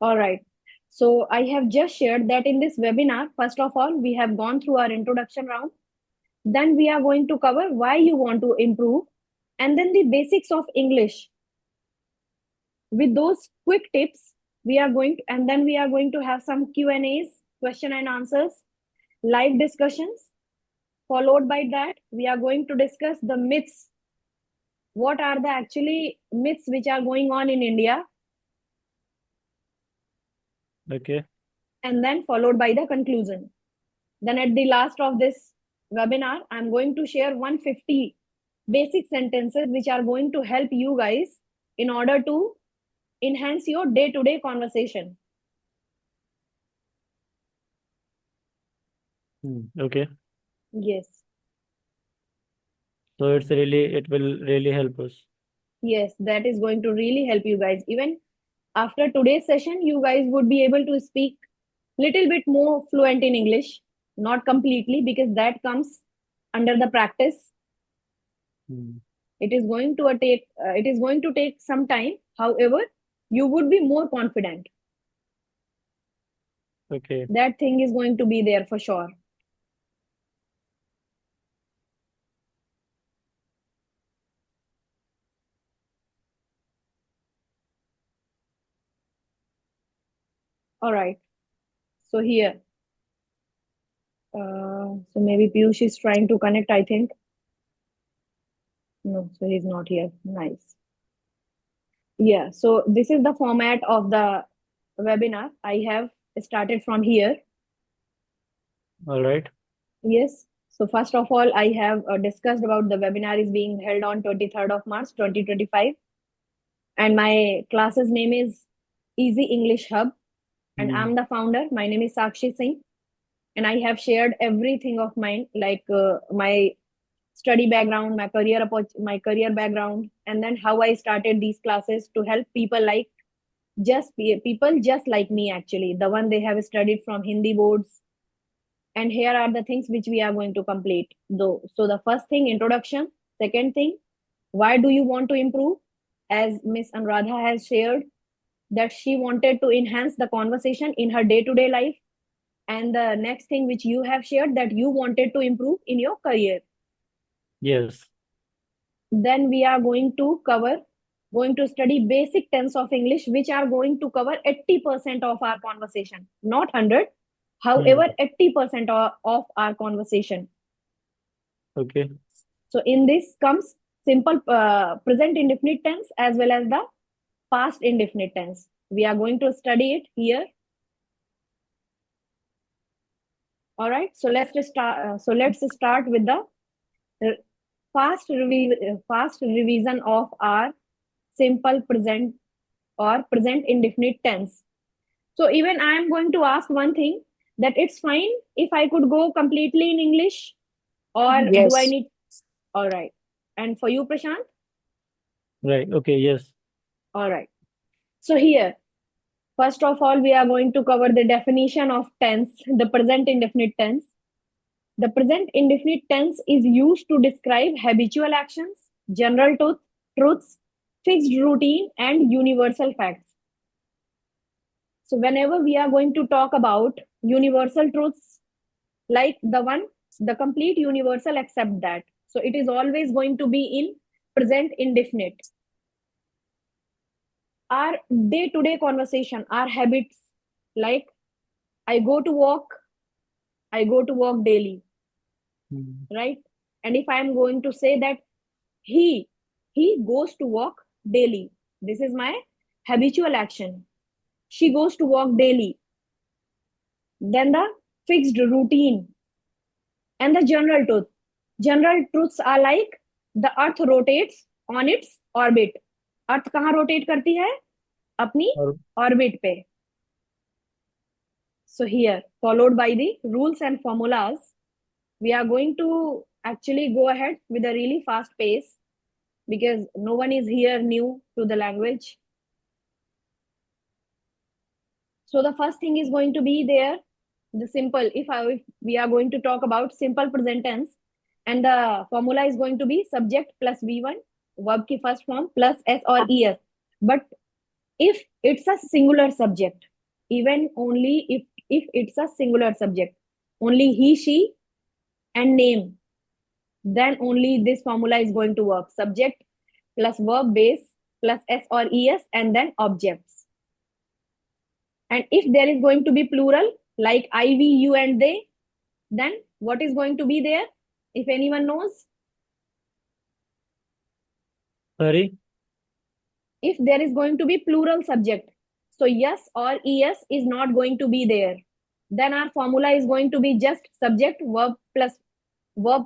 All right. So I have just shared that in this webinar, first of all, we have gone through our introduction round. Then we are going to cover why you want to improve, and then the basics of English. With those quick tips, we are going to, and then we are going to have some Q&As, question and answers, live discussions. Followed by that, we are going to discuss the myths. What are the actually myths which are going on in India? Okay. And then followed by the conclusion. Then at the last of this webinar, I'm going to share 150 basic sentences which are going to help you guys in order to enhance your day-to-day conversation. Okay. Yes. So it will really help us. Yes, that is going to really help you guys. Even after today's session, you guys would be able to speak little bit more fluent in English, not completely because that comes under the practice. Hmm. It is going to take some time. However, you would be more confident. Okay. That thing is going to be there for sure. All right. So here, so maybe Piyush is trying to connect, I think. No, so he's not here. Nice. Yeah, so this is the format of the webinar. I have started from here. All right. Yes. So first of all, I have discussed about the webinar is being held on 23rd of March 2025. And my class's name is Easy English Hub. And Hmm. I'm the founder. My name is Sakshi Singh. And I have shared everything of mine, like my study background, my career background, and then how I started these classes to help people like people just like me actually, the one they have studied from Hindi boards. And here are the things which we are going to complete though. So the first thing, introduction. Second thing, why do you want to improve? As Miss Anuradha has shared that she wanted to enhance the conversation in her day-to-day life. And the next thing which you have shared that you wanted to improve in your career. Yes. Then we are going to study basic tense of English, which are going to cover 80% of our conversation, not 100. Hmm. However, 80% of our conversation. Okay. So in this comes simple present indefinite tense as well as the past indefinite tense. We are going to study it here. All right. So let's start with the fast revision of our simple present or present indefinite tense. So even I am going to ask one thing, that it's fine if I could go completely in English, or do I Yes. need? All right. And for you, Prashant? Right. Okay. Yes. All right. So here, first of all, we are going to cover the definition of tense, the present indefinite tense. The present indefinite tense is used to describe habitual actions, truths, fixed routine, and universal facts. So whenever we are going to talk about universal truths, like the complete universal accept that. So it is always going to be in present indefinite. Our day-to-day conversation, our habits, like I go to walk, I go to work daily, Hmm. right? And if I am going to say that he he goes to work daily, this is my habitual action. She goes to work daily. Then the fixed routine and the general truth. General truths are like the earth rotates on its orbit. अर्थ कहाँ rotate करती है? अपनी और orbit पे. So here, followed by the rules and formulas, we are going to actually go ahead with a really fast pace because no one is here new to the language. So the first thing is going to be there, the simple. If we are going to talk about simple present tense, and the formula is going to be subject plus V1, verb की first form plus S or ES. But if it's a singular subject, even only if it's a singular subject, only he, she, and name, then only this formula is going to work. Subject plus verb base plus s or es and then objects. And if there is going to be plural like I, we, you, and they, then what is going to be there? If anyone knows, Sorry. if there is going to be plural subject, so yes or es is not going to be there. Then our formula is going to be just subject verb plus verb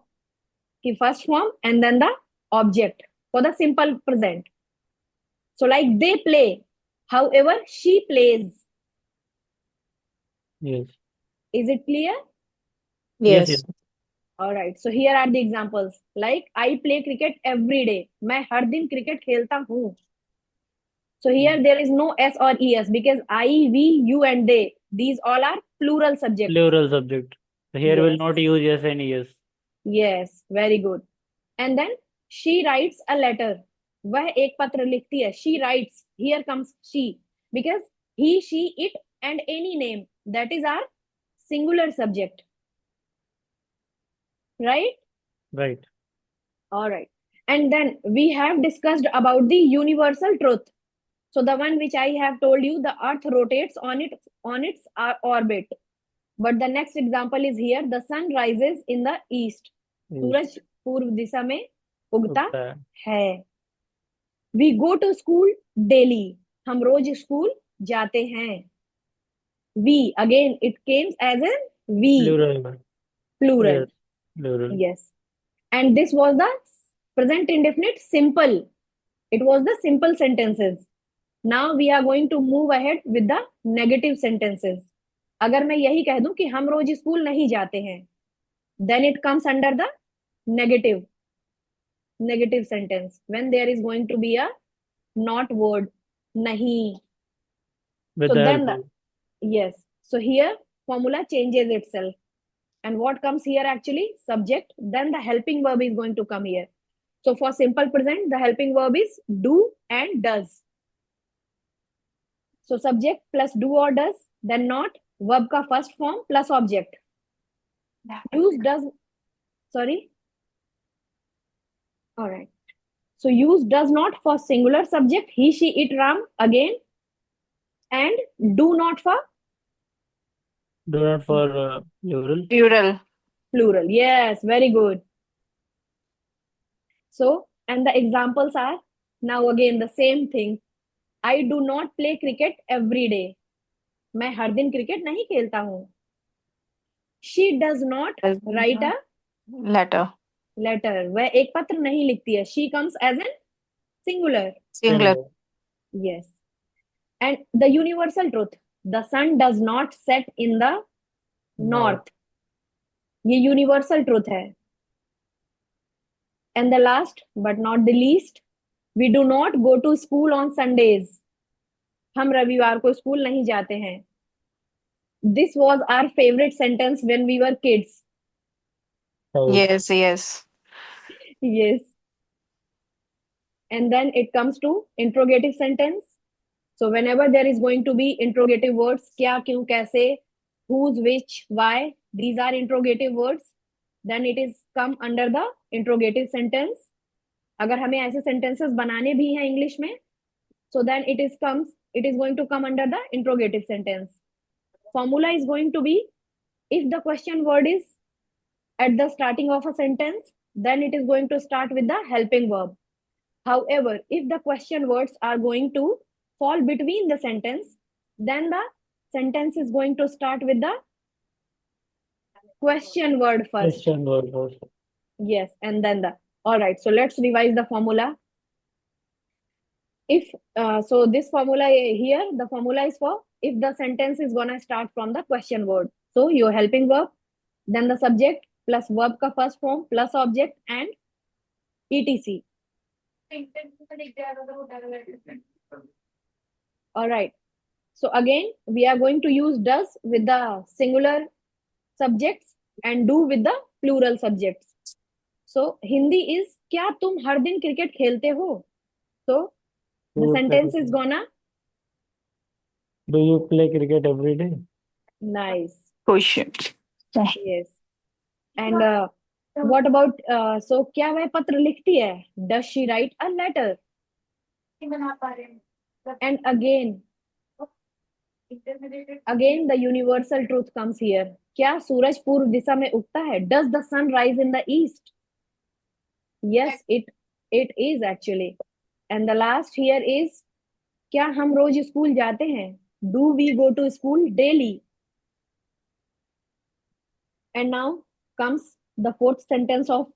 ki first form and then the object for the simple present. So like they play, however she plays. Yes. Is it clear? Yes. Yes. All right. So here are the examples. Like I play cricket every day. मैं हर दिन cricket खेलता हूँ. So here there is no s or es because I, we, you, and they. These all are plural subjects. Plural subject. Here will Yes. not use yes and yes. Yes. Very good. And then she writes a letter. वह एक पत्र लिखती है. She writes. Here comes she because he, she, it, and any name. That is our singular subject. Right? Right. All right. And then we have discussed about the universal truth. So the one which I have told you, the earth rotates on its orbit. But the next example is here. The sun rises in the east. सूरज पूर्व दिशा में उगता उगता है. है. We go to school daily. हम रोज school जाते हैं. We, again it came as a we. Plural. Plural. Yes. Plural. Yes. And this was the present indefinite simple. It was the simple sentences. Now we are going to move ahead with the negative sentences. अगर मैं यही कह दूं कि हम रोज school नहीं जाते हैं, then it comes under the negative sentence when there is going to be a not word nahi. With So the then help of. yes, so here formula changes itself, and what comes here actually? Subject, then the helping verb is going to come here. So for simple present, the helping verb is do and does. So subject plus do or does, then not, verb ka first form plus object. Use does, sorry. All right. So use does not for singular subject, he, she, it, Ram again, and do not for Do not for plural. Plural. plural. Yes, very good. So, and the examples are now again the same thing. I do not play cricket every day. मैं हर दिन cricket नहीं खेलता हूँ. She does not write a Letter. letter. वह एक पत्र नहीं लिखती है. She comes as in singular. Singular. Yes. And the universal truth. The sun does not set in the north. ये universal truth है. And the last but not the least, we do not go to school on Sundays. हम रविवार को school नहीं जाते हैं. This was our favorite sentence when we were kids. Oh. Yes, yes. Yes. And then it comes to interrogative sentence. So whenever there is going to be interrogative words, क्या, क्यों, कैसे, whose, which, why, these are interrogative words, then it is come under the interrogative sentence. अगर हमें ऐसे sentences बनाने भी हैं English में, so then it is going to come under the interrogative sentence. Formula is going to be, if the question word is at the starting of a sentence, then it is going to start with the helping verb. However, if the question words are going to fall between the sentence, then the sentence is going to start with the question word first. Question word first. Yes, and then the. All right, so let's revise the formula. If so, this formula here, the formula is for if the sentence is gonna start from the question word. So your helping verb, then the subject plus verb ka first form plus object and etc. All right. So again, we are going to use does with the singular subjects and do with the plural subjects. So Hindi is क्या तुम हर दिन cricket खेलते हो? So the True, sentence is correct. gonna Do you play cricket every day? Nice. Question. Yes. And what about so क्या वह पत्र लिखती है? Does she write a letter? And again the universal truth comes here. क्या सूरज पूर्व दिशा में उगता है? Does the sun rise in the east? Yes, it is actually. And the last here is क्या हम रोज स्कूल जाते हैं? Do we go to school daily? And now comes the fourth sentence of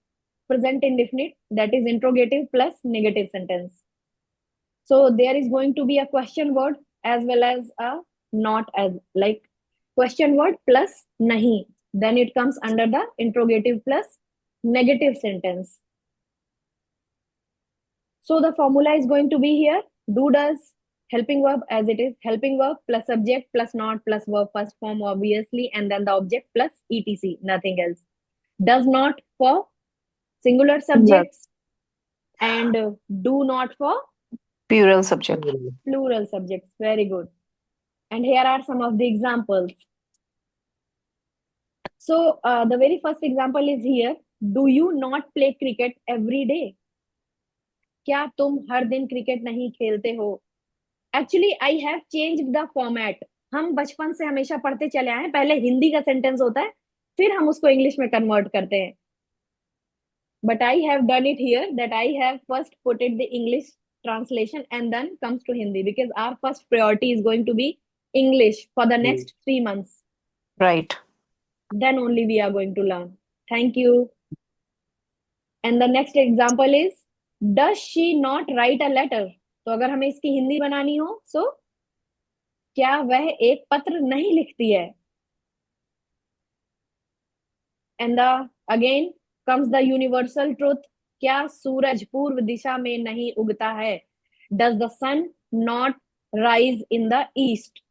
present indefinite, that is interrogative plus negative sentence. So there is going to be a question word as well as a not as, like question word plus nahi. Then it comes under the interrogative plus negative sentence. So the formula is going to be here: do, does, helping verb as it is, helping verb plus subject plus not plus verb first form obviously, and then the object plus etc, nothing else. Does not for singular Yes. subjects, and do not for Plural subject. plural subjects. Very good. And here are some of the examples. So the very first example is here. Do you not play cricket every day? क्या तुम हर दिन cricket नहीं खेलते हो? Actually I have changed the format. हम बचपन से हमेशा पढ़ते चले आए हैं, पहले हिंदी का सेंटेंस होता है, फिर हम उसको इंग्लिश में कन्वर्ट करते हैं. But I have done it here that I have first put it the English translation and then comes to Hindi, because our first priority is going to be English for the next 3 months. Right. Then only we are going to learn. Thank you. And the next example is, does she not write a letter? तो अगर हमें इसकी हिंदी बनानी हो, so क्या वह एक पत्र नहीं लिखती है? And the again comes the universal truth. क्या सूरज पूर्व दिशा में नहीं उगता है? Does the sun not rise in the east?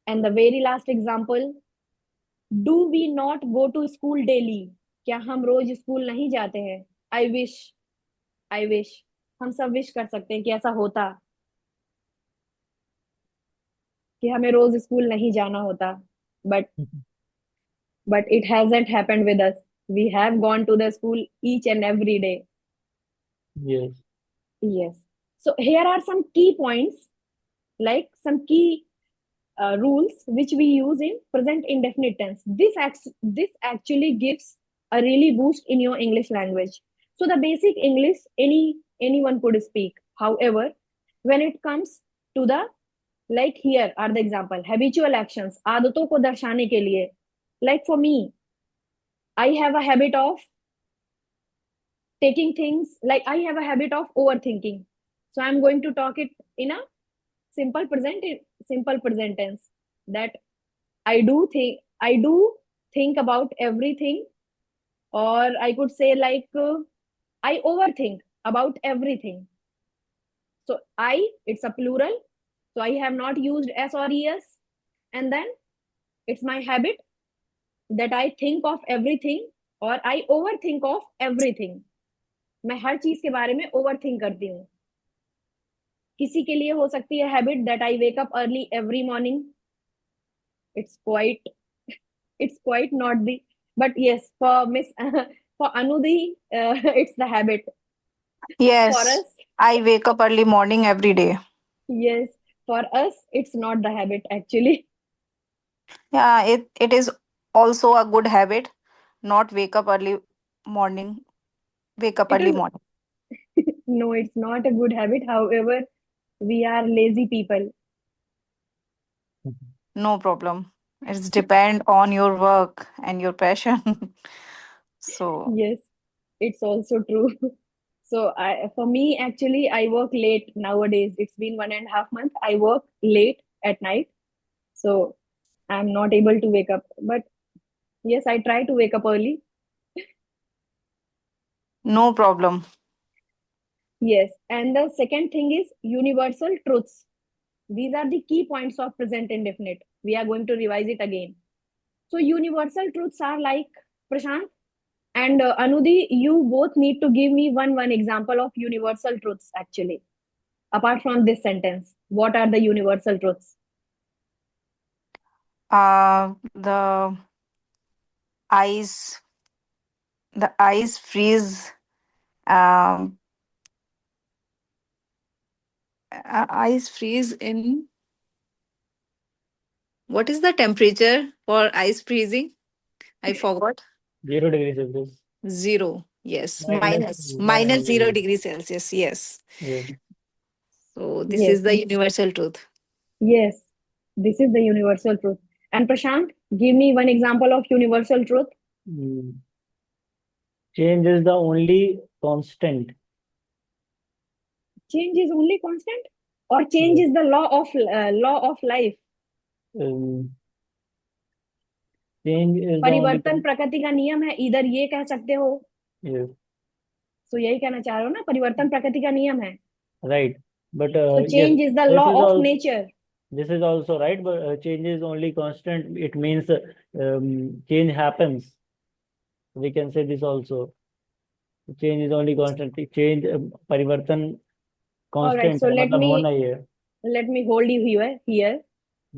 And the very last example, do we not go to school daily? क्या हम रोज स्कूल नहीं जाते हैं? I wish. हम सब विश कर सकते हैं कि ऐसा होता, कि हमें रोज स्कूल नहीं जाना होता. But it hasn't happened with us. We have gone to the school each and every day. Yes. Yes. So here are some key points, like some key rules which we use in present indefinite tense. This actually gives a really boost in your English language. So the basic English anyone could speak. However, when it comes to the, like here are the example, habitual actions, आदतों को दर्शाने के लिए. Like for me, I have a habit of taking things, like I have a habit of overthinking. So I'm going to talk it in a simple present tense, that I do think about everything, or I could say like I overthink about everything. So it's a plural, so I have not used s or es, and then it's my habit that I think of everything or I overthink of everything. मैं हर चीज के बारे में overthink करती हूँ. किसी के लिए हो सकती है habit that I wake up early every morning. it's quite it's quite not the, but yes, for miss for Anudhi, it's the habit. For Yes. us, I wake up early morning every day. yes, for us it's not the habit actually. Yeah, it is also a good habit. Not wake up early morning. Wake up It early is morning. no, it's not a good habit. However, we are lazy people. No problem. It's depend on your work and your passion. So Yes, it's also true. So for me, actually, I work late nowadays. It's been 1.5 months. I work late at night, so I'm not able to wake up. But yes, I try to wake up early. no problem. Yes, and the second thing is universal truths. These are the key points of present indefinite. We are going to revise it again. So universal truths are like, Prashant and Anudhi, you both need to give me one example of universal truths actually. Apart from this sentence, what are the universal truths? Uh, the eyes, the eyes freeze. Um, Eyes freeze in. What is the temperature for ice freezing? I forgot. 0 degrees Celsius. Zero. Yes. Minus Minus 0 zero degrees. degrees Celsius. Yes. Yes. So this Yes, is the universal truth. yes, this is the universal truth. And Prashant, give me one example of universal truth. Mm. Change is the only constant. Change is only constant, or change Yes. is the law of life. Um, change is the only परिवर्तन प्रकृति का नियम है, इधर ये कह सकते हो. yes, तो यही कहना चाह रहे हो ना, परिवर्तन प्रकृति का नियम है. right. But So yes, change is the this law is of also nature. this is also right. But change is only constant. It means change happens. We can say this also. Change is only constant. Change परिवर्तन All right, constant so है मतलब होना ही है. let me hold you here.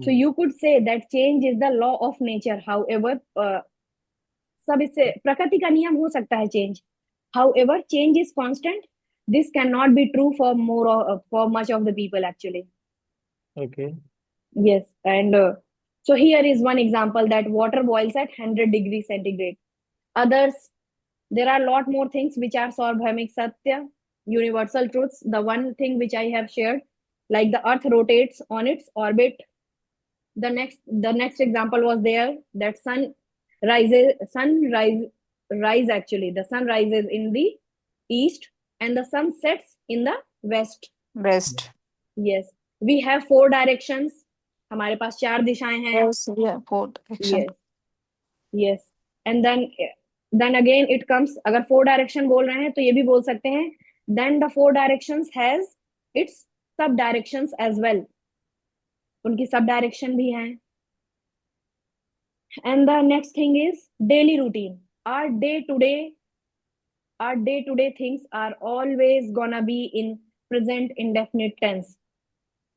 So Hmm. you could say that change is the law of nature. However, सब इससे प्रकृति का नियम हो सकता है change. However, change is constant. This cannot be true for for much of the people actually. Okay. Yes, and so here is one example that water boils at 100 degrees centigrade. Others, there are a lot more things which are Saurabhaumik Satya, universal truths. The one thing which I have shared, like the Earth rotates on its orbit. The next example was there that rise actually. The sun rises in the east and the sun sets in the west. Best. Yes, we have four directions. हमारे पास चार दिशाएं हैं. Yes. Yeah. Fourth action. Yes, yes. And then again it comes, अगर four direction बोल रहे हैं तो ये भी बोल सकते हैं then the four directions has its sub directions as well. उनकी सब डायरेक्शन भी हैं. And the next thing is daily routine. Our day to day things are always gonna be in present indefinite tense.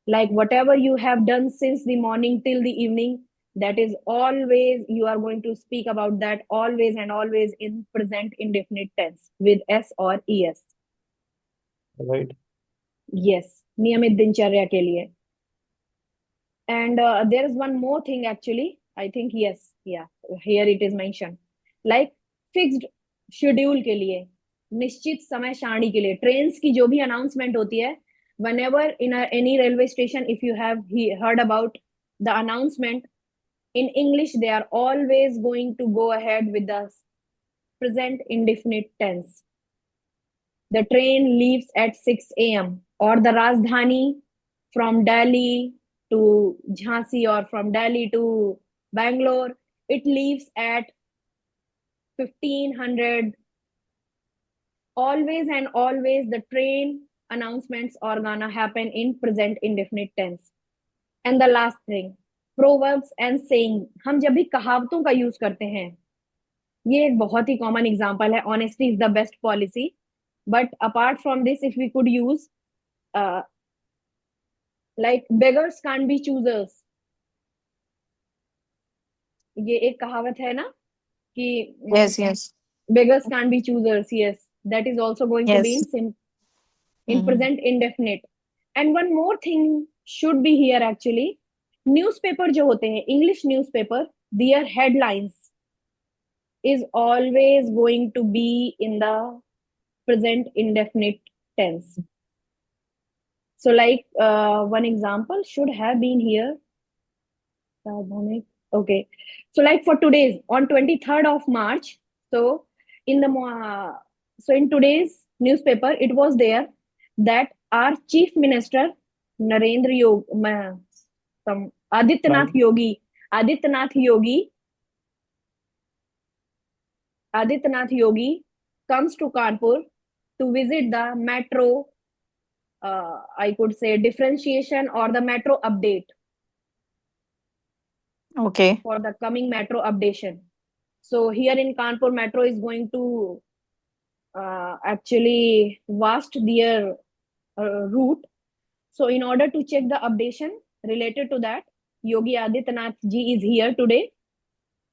Like whatever you have done since the morning till the evening, that is always you are going to speak about that always and always in present indefinite tense with s or es. Right. Yes, नियमित दिनचर्या के लिए. And there is one more thing actually. I think yes, yeah, here it is mentioned. Like fixed schedule के लिए, निश्चित समय सारणी के लिए, ट्रेन्स की जो भी अनाउंसमेंट होती है, whenever in any railway station, if you have heard about the announcement in English, they are always going to go ahead with the present indefinite tense. The train leaves at 6 a.m. or the Rajdhani from Delhi to Jhansi or from Delhi to Bangalore, it leaves at 1500. Always and always the train announcements are gonna happen in present indefinite tense. And the last thing, proverbs and saying. हम जब भी कहावतों का use करते हैं, ये एक बहुत ही common example है. Honesty is the best policy. But apart from this, if we could use like beggars can't be choosers. ये एक कहावत है ना कि Yes. Yes. beggars can't be choosers. Yes, that is also going to be Yes. in Mhm. present indefinite. And one more thing should be here actually. Newspaper जो होते हैं, English newspaper, their headlines is always going to be in the present indefinite tense. So like one example should have been here. Okay. So like for today's on 23rd of March, so in the so in today's newspaper, it was there that our Chief Minister Narendra Yogi, some Adityanath Prime. Yogi, Adityanath Yogi, Adityanath Yogi comes to Kanpur to visit the metro. I could say differentiation or the metro update Okay. for the coming metro updation. So here in Kanpur, metro is going to actually vast their route. So in order to check the updation related to that, Yogi Adityanath ji is here today.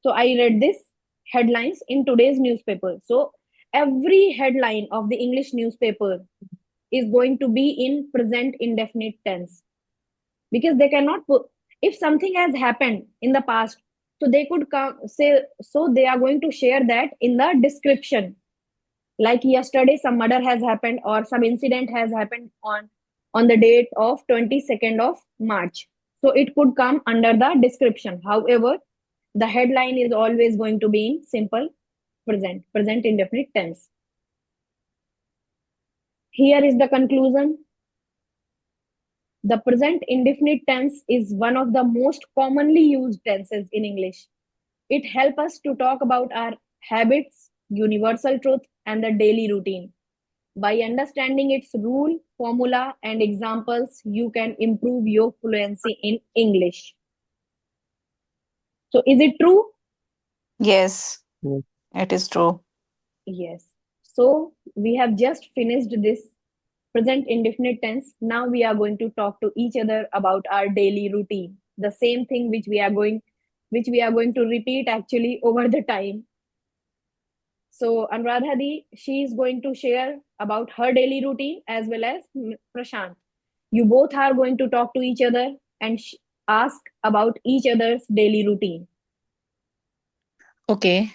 So I read this headlines in today's newspaper. So every headline of the English newspaper is going to be in present indefinite tense, because they cannot put, if something has happened in the past, so they could come say, so they are going to share that in the description, like yesterday some murder has happened or some incident has happened on the date of 22nd of March. So it could come under the description. However, the headline is always going to be in simple present indefinite tense. Here is the conclusion. The present indefinite tense is one of the most commonly used tenses in English. It helps us to talk about our habits, universal truth, and the daily routine. By understanding its rule, formula, and examples, you can improve your fluency in English. So, is it true? Yes, Yes. it is true. Yes. So, we have just finished this present indefinite tense. Now we are going to talk to each other about our daily routine. The same thing which we are going to repeat actually over the time. So Anuradha Di, she is going to share about her daily routine as well as Prashant. You both are going to talk to each other and ask about each other's daily routine. Okay.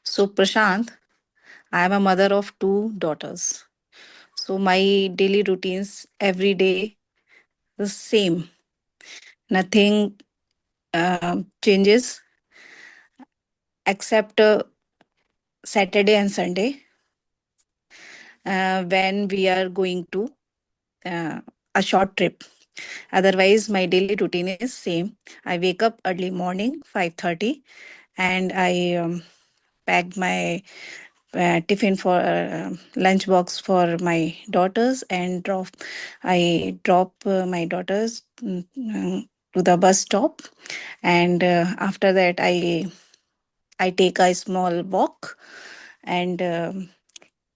So, Prashant, I am a mother of two daughters. So, my daily routines every day the same. Nothing changes except Saturday and Sunday when we are going to uh, a short trip. Otherwise, my daily routine is same. I wake up early morning 5:30 and I pack my tiffin for lunch box for my daughters and drop my daughters to the bus stop, and after that I take a small walk and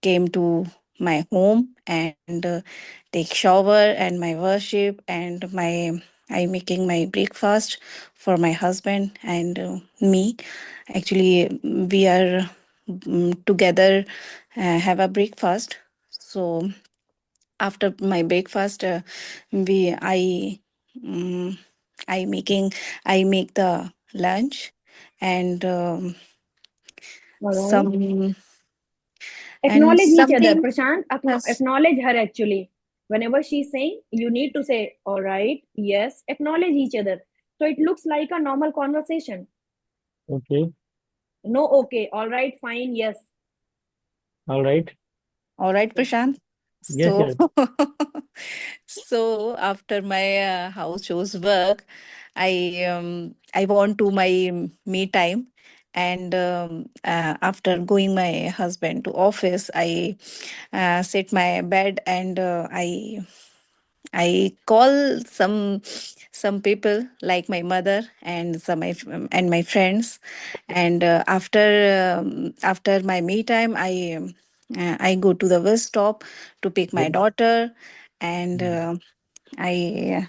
came to my home and take shower and my worship and my I making my breakfast for my husband and me. Actually, we are together have a breakfast. So after my breakfast, we um, I making I make the lunch and All right. some and Acknowledge each other. something. Prashant, Yes. acknowledge her actually. Whenever she's saying, you need to say, all right, yes, acknowledge each other. So it looks like a normal conversation. Okay. No, okay, all right, fine, yes. All right. All right, Prashant. Yes, So, yes. so after my house chores work, I want to my me time, and after going my husband to office, I sit my bed and I call some people like my mother and and my friends, and after my me time, I go to the bus stop to pick my Okay. daughter, and Mm. I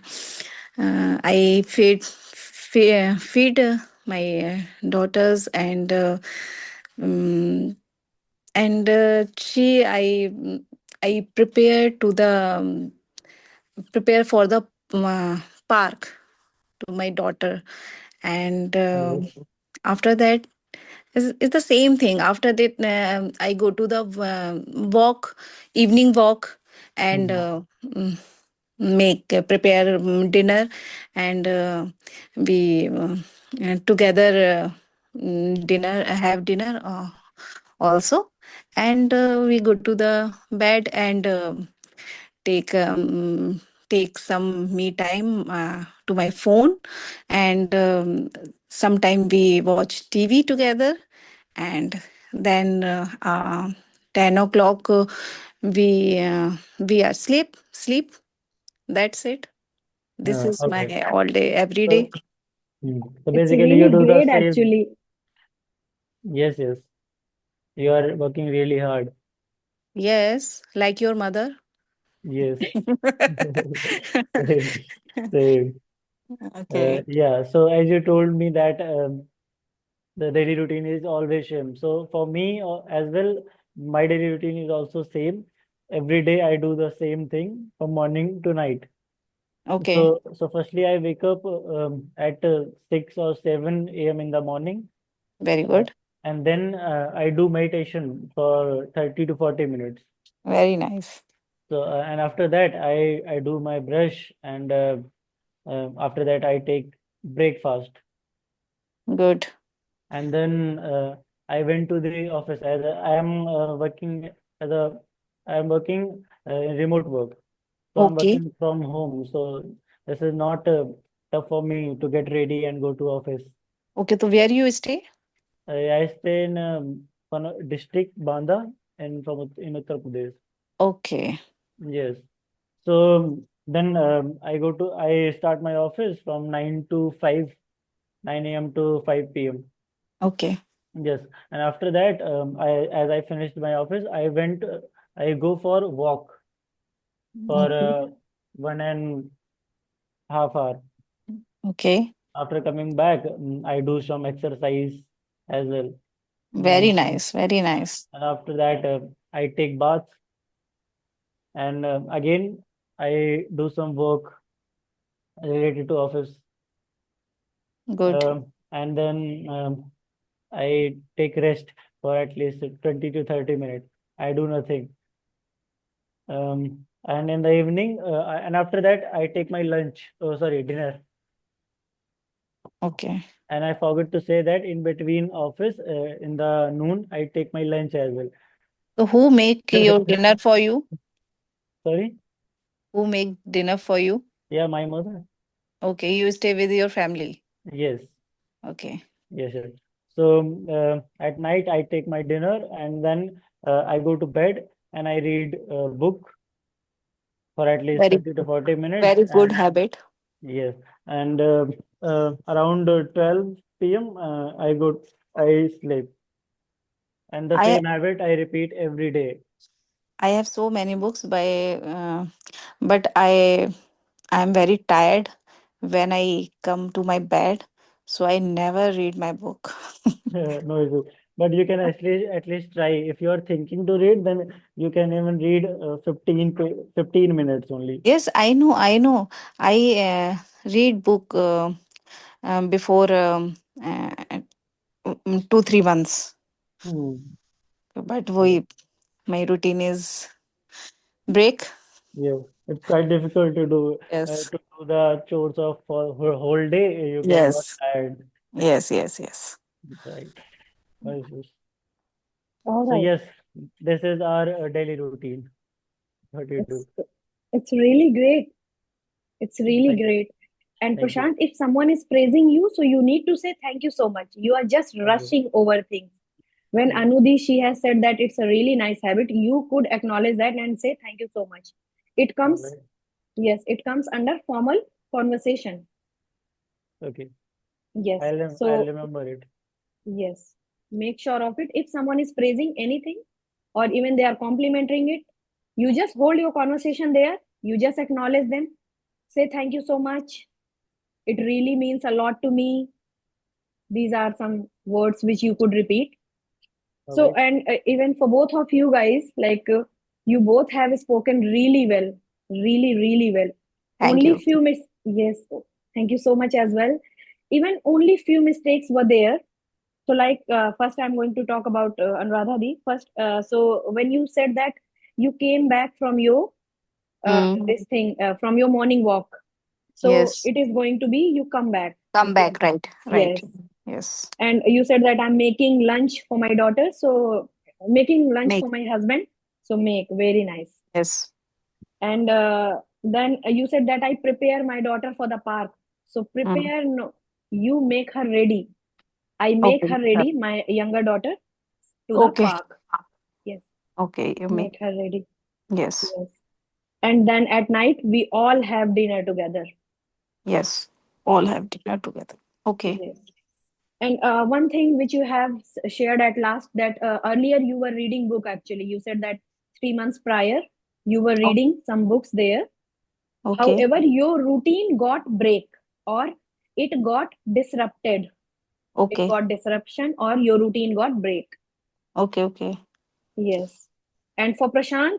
feed my daughters um, and I prepare to the prepare for the park to my daughter, and All right. after that it's the same thing. After that I go to the walk, evening walk, and Mm. mm, make prepare dinner, and we together dinner have dinner also, and we go to the bed and take take some me time to my phone, and sometime we watch TV together, and then 10 o'clock we are sleep. That's it. This is All my right. all day every So, day. so It's basically, you really do the great same. actually. Yes, yes. You are working really hard. Yes, like your mother. Yes. Same. Same. Okay. Yeah. So as you told me that the daily routine is always same. So for me as well, my daily routine is also same. Every day I do the same thing from morning to night. Okay. So firstly I wake up at 6 or 7 a.m. in the morning, Very uh, good. and then I do meditation for 30 to 40 minutes. Very nice. So and after that I do my brush, and after that I take breakfast, Good. and then I went to the office as I am working as a I am working in remote work. So I'm Okay. working from home. So this is not tough for me to get ready and go to office. Okay. So where you stay? I stay in district Banda and in Uttar Pradesh. Okay. Yes. So then I start my office from 9 a.m. to 5 p.m. Okay. Yes, and after that, as I finished my office, I go for walk for Okay. 1.5 hour. Okay. After coming back, I do some exercise as well. Very Mm, nice. Very nice. and after that, I take bath, and again I do some work related to office. Good. And then I take rest for at least 20 to 30 minutes. I do nothing. And in the evening, and after that, I take my lunch. Oh, sorry, dinner. Okay. And I forgot to say that in between office, in the noon, I take my lunch as well. So who make your dinner for you? Sorry? Who make dinner for you? Yeah, my mother. Okay. You stay with your family. Yes, Okay. yes, yes. So at night, I take my dinner, and then I go to bed and I read a book for at least Very, 30 to 40 minutes. very good And habit. yes, and around 12 p.m. I sleep, and the I same habit I repeat every day. I have so many books but I'm very tired when I come to my bed, so I never read my book. No issue. But you can at least try. If you are thinking to read, then you can even read 15 minutes only. Yes, I know, I know. I read book before 2 3 months, Hmm. but Yeah. my routine is break. Yeah. It's quite difficult Yes, to do the chores of for whole day. You get got yes, tired, yes, yes, yes. right? No issues. All So right. yes, this is our daily routine. What do you do? It's it's really great. It's really Thank, great. And thank you. Prashant, if someone is praising you, so you need to say thank you so much. You are just Okay. rushing over things. When Yeah. Anudhi, she has said that it's a really nice habit, you could acknowledge that and say thank you so much. It All comes, right. yes, it comes under formal conversation. Okay. Yes. I'll So, remember it. yes, make sure of it. If someone is praising anything or even they are complimenting it, you just hold your conversation there. You just acknowledge them. Say thank you so much. It really means a lot to me. These are some words which you could repeat. All So, right. and even for both of you guys, you both have spoken really well, really, really well. Thank Only you. few yes, thank you so much as well. Even only few mistakes were there. So, first, I'm going to talk about Anuradha Di first. So, when you said that you came back from your Mm, this thing from your morning walk, so yes. it is going to be you come back. Come back. Right. Right. Yes, Yes. and you said that I'm making lunch for my daughter, so making lunch Make. for my husband. So make very nice. Yes. And then you said that I prepare my daughter for the park. So Mm. prepare, no, you make her ready. I make Okay. her ready, my younger daughter, to the Okay. park. Yes, Okay. You make. make her ready. Yes. Yes. And then at night, we all have dinner together. Yes. All have dinner together. Okay. Yes. And one thing which you have shared at last, that earlier you were reading book actually. You said that 3 months prior. You were reading some books there. Okay. However, your routine got break, or it got disrupted. It Okay. got disruption, or your routine got break. Okay. Okay. Yes. And for Prashant,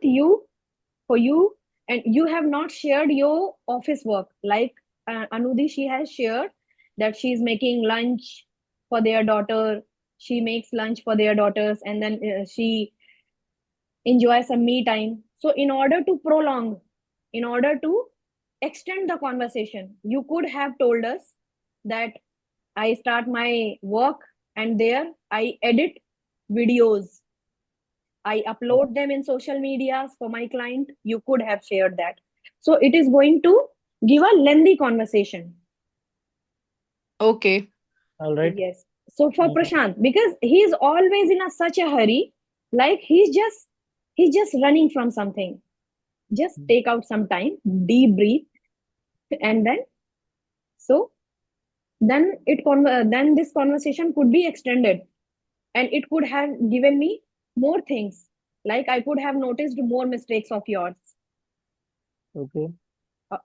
for you, and you have not shared your office work. Like Anudhi, she has shared that she is making lunch for their daughter. She makes lunch for their daughters, and then she enjoys some me time. So, in order to extend the conversation, you could have told us that I start my work and there I edit videos. I upload them in social medias for my client. You could have shared that. So it is going to give a lengthy conversation. Okay. All right. Yes. So for Uh, Prashant, because he's always in such a hurry, like he's just running from something. Just take out some time, deep breathe, and then so then this conversation could be extended, and it could have given me more things. Like I could have noticed more mistakes of yours. okay. Uh,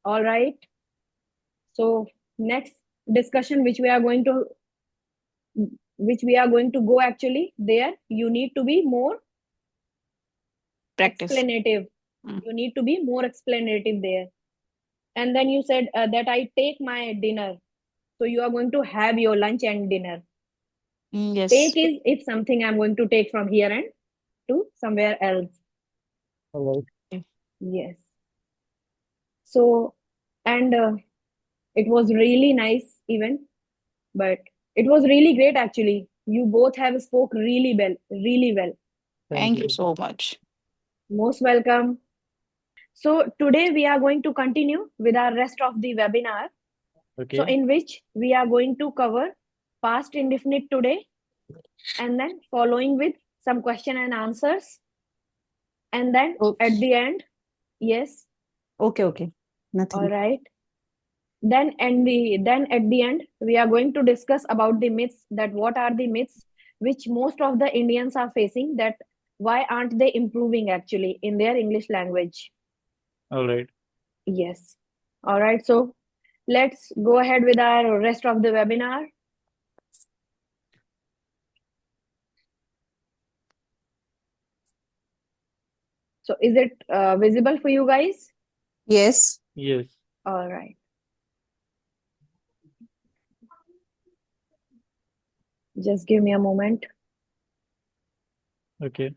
all right. So next discussion which we are going to go, actually there you need to be more Practice. explanative. Mm. You need to be more explanative there. And then you said that I take my dinner. So you are going to have your lunch and dinner. Yes. Take is if something I'm going to take from here and to somewhere else. All right. Okay. Yes. So, and it was really nice even, but it was really great actually. You both have spoke really well, really well. Thank Thank you you. so much. Most welcome. So today we are going to continue with our rest of the webinar. So Okay. in which we are going to cover past indefinite today, and then following with some question and answers, and then at Okay. the end, yes, Okay. Okay. all Nothing. right. Then at the end we are going to discuss about the myths, that what are the myths which most of the Indians are facing, that why aren't they improving actually in their English language. All right. Yes. All right. So let's go ahead with our rest of the webinar. So is it visible for you guys? Yes. Yes. All right. Just give me a moment. Okay.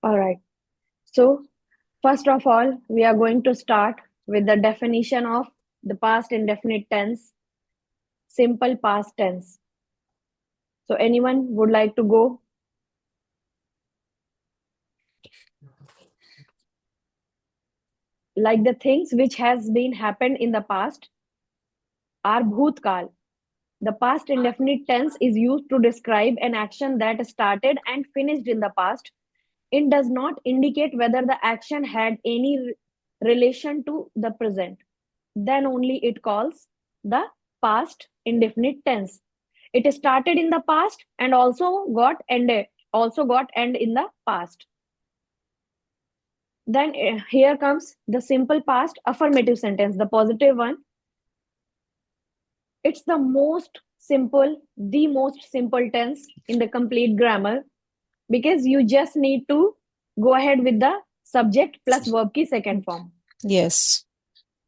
All right. So first of all, we are going to start with the definition of the past indefinite tense, simple past tense. So anyone would like to go? Like the things which has been happened in the past are bhutkal. The past indefinite tense is used to describe an action that started and finished in the past. It does not indicate whether the action had any relation to the present. Then only it calls the past indefinite tense. It started in the past and also got end in the past. Then here comes the simple past affirmative sentence, the positive one. It's the most simple tense in the complete grammar, because you just need to go ahead with the subject plus verb ki second form. Yes.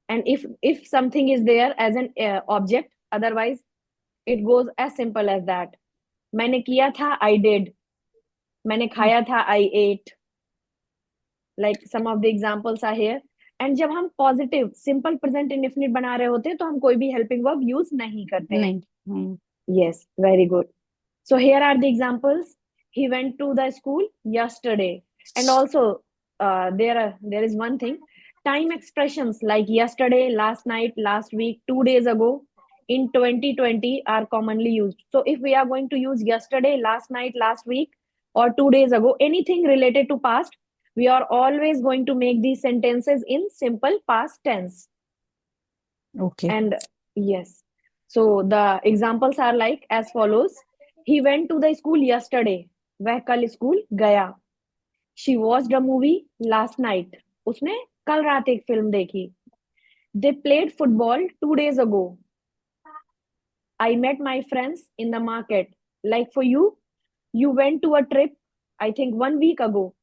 And if something is there as an object, otherwise it goes as simple as that. मैंने किया था, I did. मैंने खाया था, I ate. Like some of the examples are here. And जब हम positive simple present indefinite बना रहे होते हैं तो हम कोई भी हेल्पिंग वर्ब यूज नहीं करते हैं. नहीं. Hmm. Yes, very good. So here are the examples. He went to the school yesterday. And also there is one thing, time expressions like yesterday, last night, last week, 2 days ago. in 2020 are commonly used. So if we are going to use yesterday, last night, last week, or 2 days ago, anything related to past, we are always going to make these sentences in simple past tense. Okay. And yes, so the examples are like as follows. He went to the school yesterday. वह कल school गया. She watched a movie last night. उसने कल रात एक film देखी. They played football 2 days ago. I met my friends in the market. Like for you, you went to a trip, I think 1 week ago.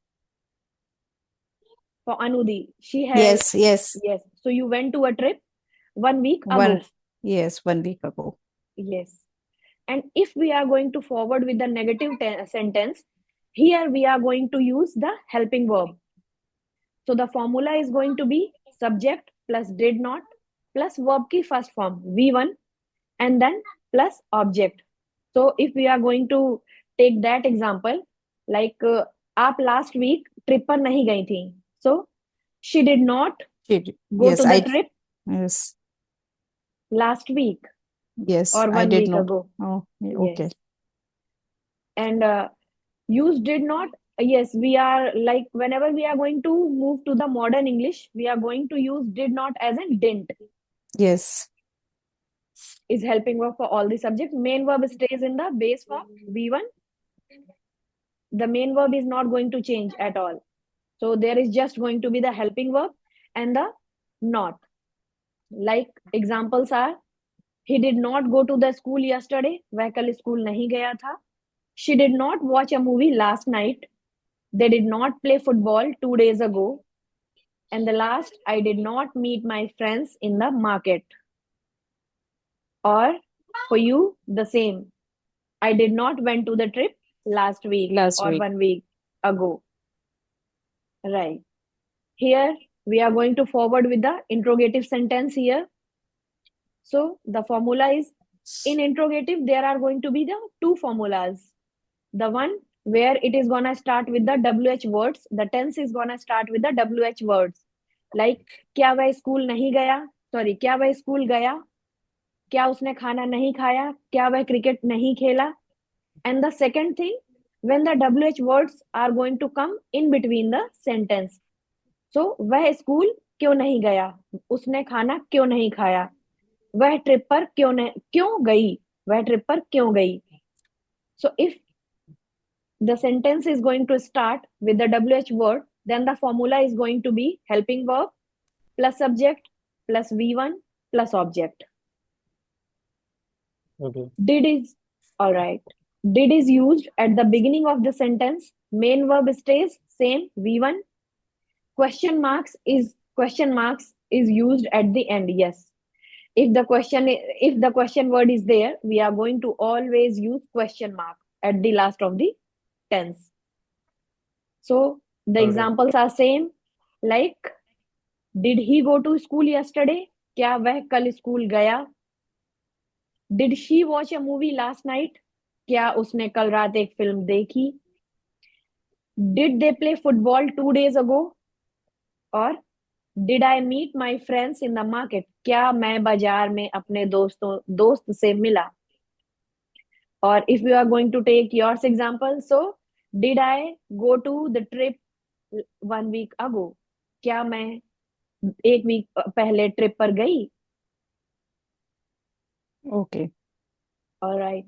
For Anudi, she had, Yes. yes. So you went to a trip 1 week One. ago. Yes, 1 week ago. Yes. And if we are going to forward with the negative sentence, here we are going to use the helping verb. So the formula is going to be subject plus did not plus verb ki first form V1 and then plus object. So if we are going to take that example, like आप last week trip पर नहीं गई थी. So she did not go Yes, to the trip yes, last week yes, or I 1 did week not. ago. Oh, okay. Yes. And use did not. Yes, we are like whenever we are going to move to the modern English, we are going to use did not as in didn't. Yes, Is helping verb for all the subjects. Main verb stays in the base form V1. The main verb is not going to change at all. So there is just going to be the helping verb and the not. Like examples are, he did not go to the school yesterday. वह कल school नहीं गया था. She did not watch a movie last night. They did not play football 2 days ago. And the last, I did not meet my friends in the market. Or for you, the same. I did not went to the trip last week last or week. 1 week ago. Right. Here, we are going to forward with the interrogative sentence here. So the formula is, in interrogative, there are going to be the two formulas. The one where it is gonna start with the WH words. The tense is gonna start with the WH words. Like, क्या वह school नहीं गया? Sorry, क्या वह school गया? क्या उसने खाना नहीं खाया? क्या वह क्रिकेट नहीं खेला? And the second thing, when the WH words are going to come in between the sentence. So, वह स्कूल क्यों नहीं गया? उसने खाना क्यों नहीं खाया? वह ट्रिप पर क्यों गई? वह ट्रिप पर क्यों गई? So, if the sentence is going to start with the WH word, then the formula is going to be helping verb plus subject plus V1 plus object. Okay. Did is all right. Did is used at the beginning of the sentence. Main verb stays same V1. Question marks is used at the end. Yes. If the question word is there, we are going to always use question mark at the last of the tense. So the Okay. examples are same. Like, did he go to school yesterday? क्या वह कल school गया? Did she watch a movie last night? क्या उसने कल रात एक film देखी? Did they play football 2 days ago? और Did I meet my friends in the market? क्या मैं बाजार में अपने दोस्त से मिला? Or if you are going to take yours example, so did I go to the trip 1 week ago? क्या मैं एक वीक पहले ट्रिप पर गई? Okay. All right.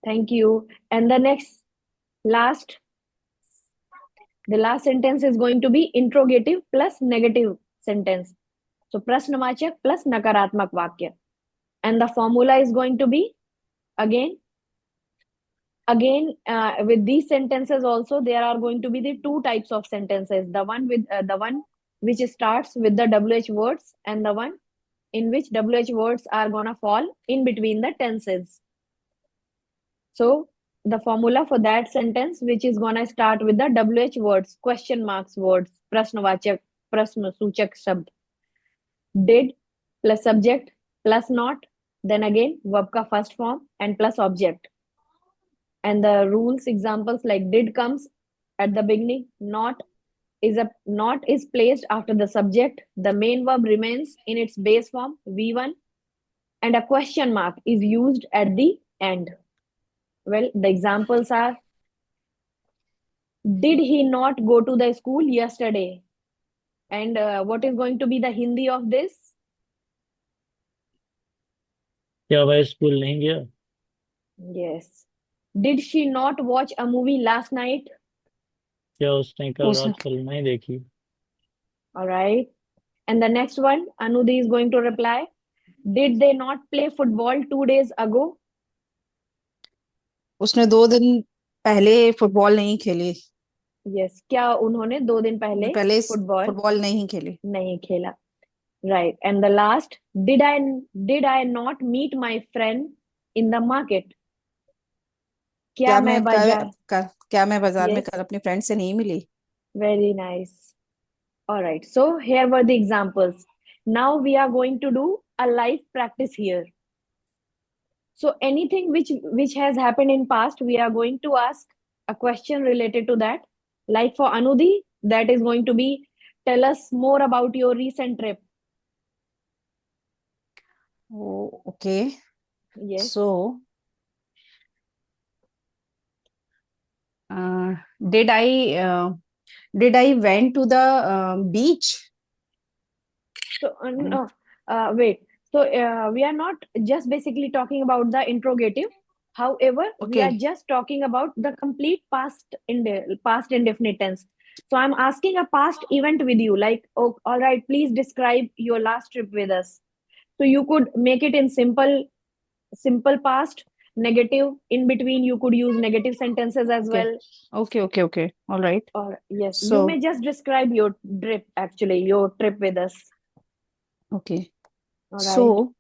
Thank you. And the last sentence is going to be interrogative plus negative sentence. So प्रश्नवाचक plus नकारात्मक वाक्य. And the formula is going to be again with these sentences also there are going to be the two types of sentences. The one which starts with the WH words and the one in which WH words are gonna fall in between the tenses. So the formula for that sentence which is gonna start with the WH words, question marks words, प्रश्नवाचक प्रश्नसूचक शब्द, did plus subject plus not, then again verb ka first form and plus object. And the rules examples like did comes at the beginning, not is placed after the subject, the main verb remains in its base form V1, and a question mark is used at the end. Well, the examples are: did he not go to the school yesterday? And what is going to be the Hindi of this? क्या वह school नहीं गया? Yes. Did she not watch a movie last night? क्या उसने कल उस रात film नहीं देखी? All right. And the next one, Anudhi is going to reply. Did they not play football 2 days ago? उसने 2 दिन पहले फुटबॉल नहीं खेली। Yes. क्या उन्होंने 2 दिन पहले पहले फुटबॉल फुटबॉल नहीं खेली। नहीं खेला? Right. And the last, did I not meet my friend in the market? क्या मैं बाजार? क्या मैं बाजार में Yes. कल अपने फ्रेंड से नहीं मिली? Very nice. All right. So here were the examples. Now we are going to do a live practice here. So anything which has happened in past, we are going to ask a question related to that. Like for Anudhi, that is going to be, tell us more about your recent trip. Oh, okay. Yes. So, did I went to the beach? So no, wait. So we are not just basically talking about the interrogative. However, we are Okay. just talking about the complete past indefinite tense. So I'm asking a past event with you. Like, oh, all right, please describe your last trip with us. So you could make it in simple past, negative. In between, you could use negative sentences as Okay. well. Okay. All right. Or yes, you So, may just describe your trip with us. okay. All right. So,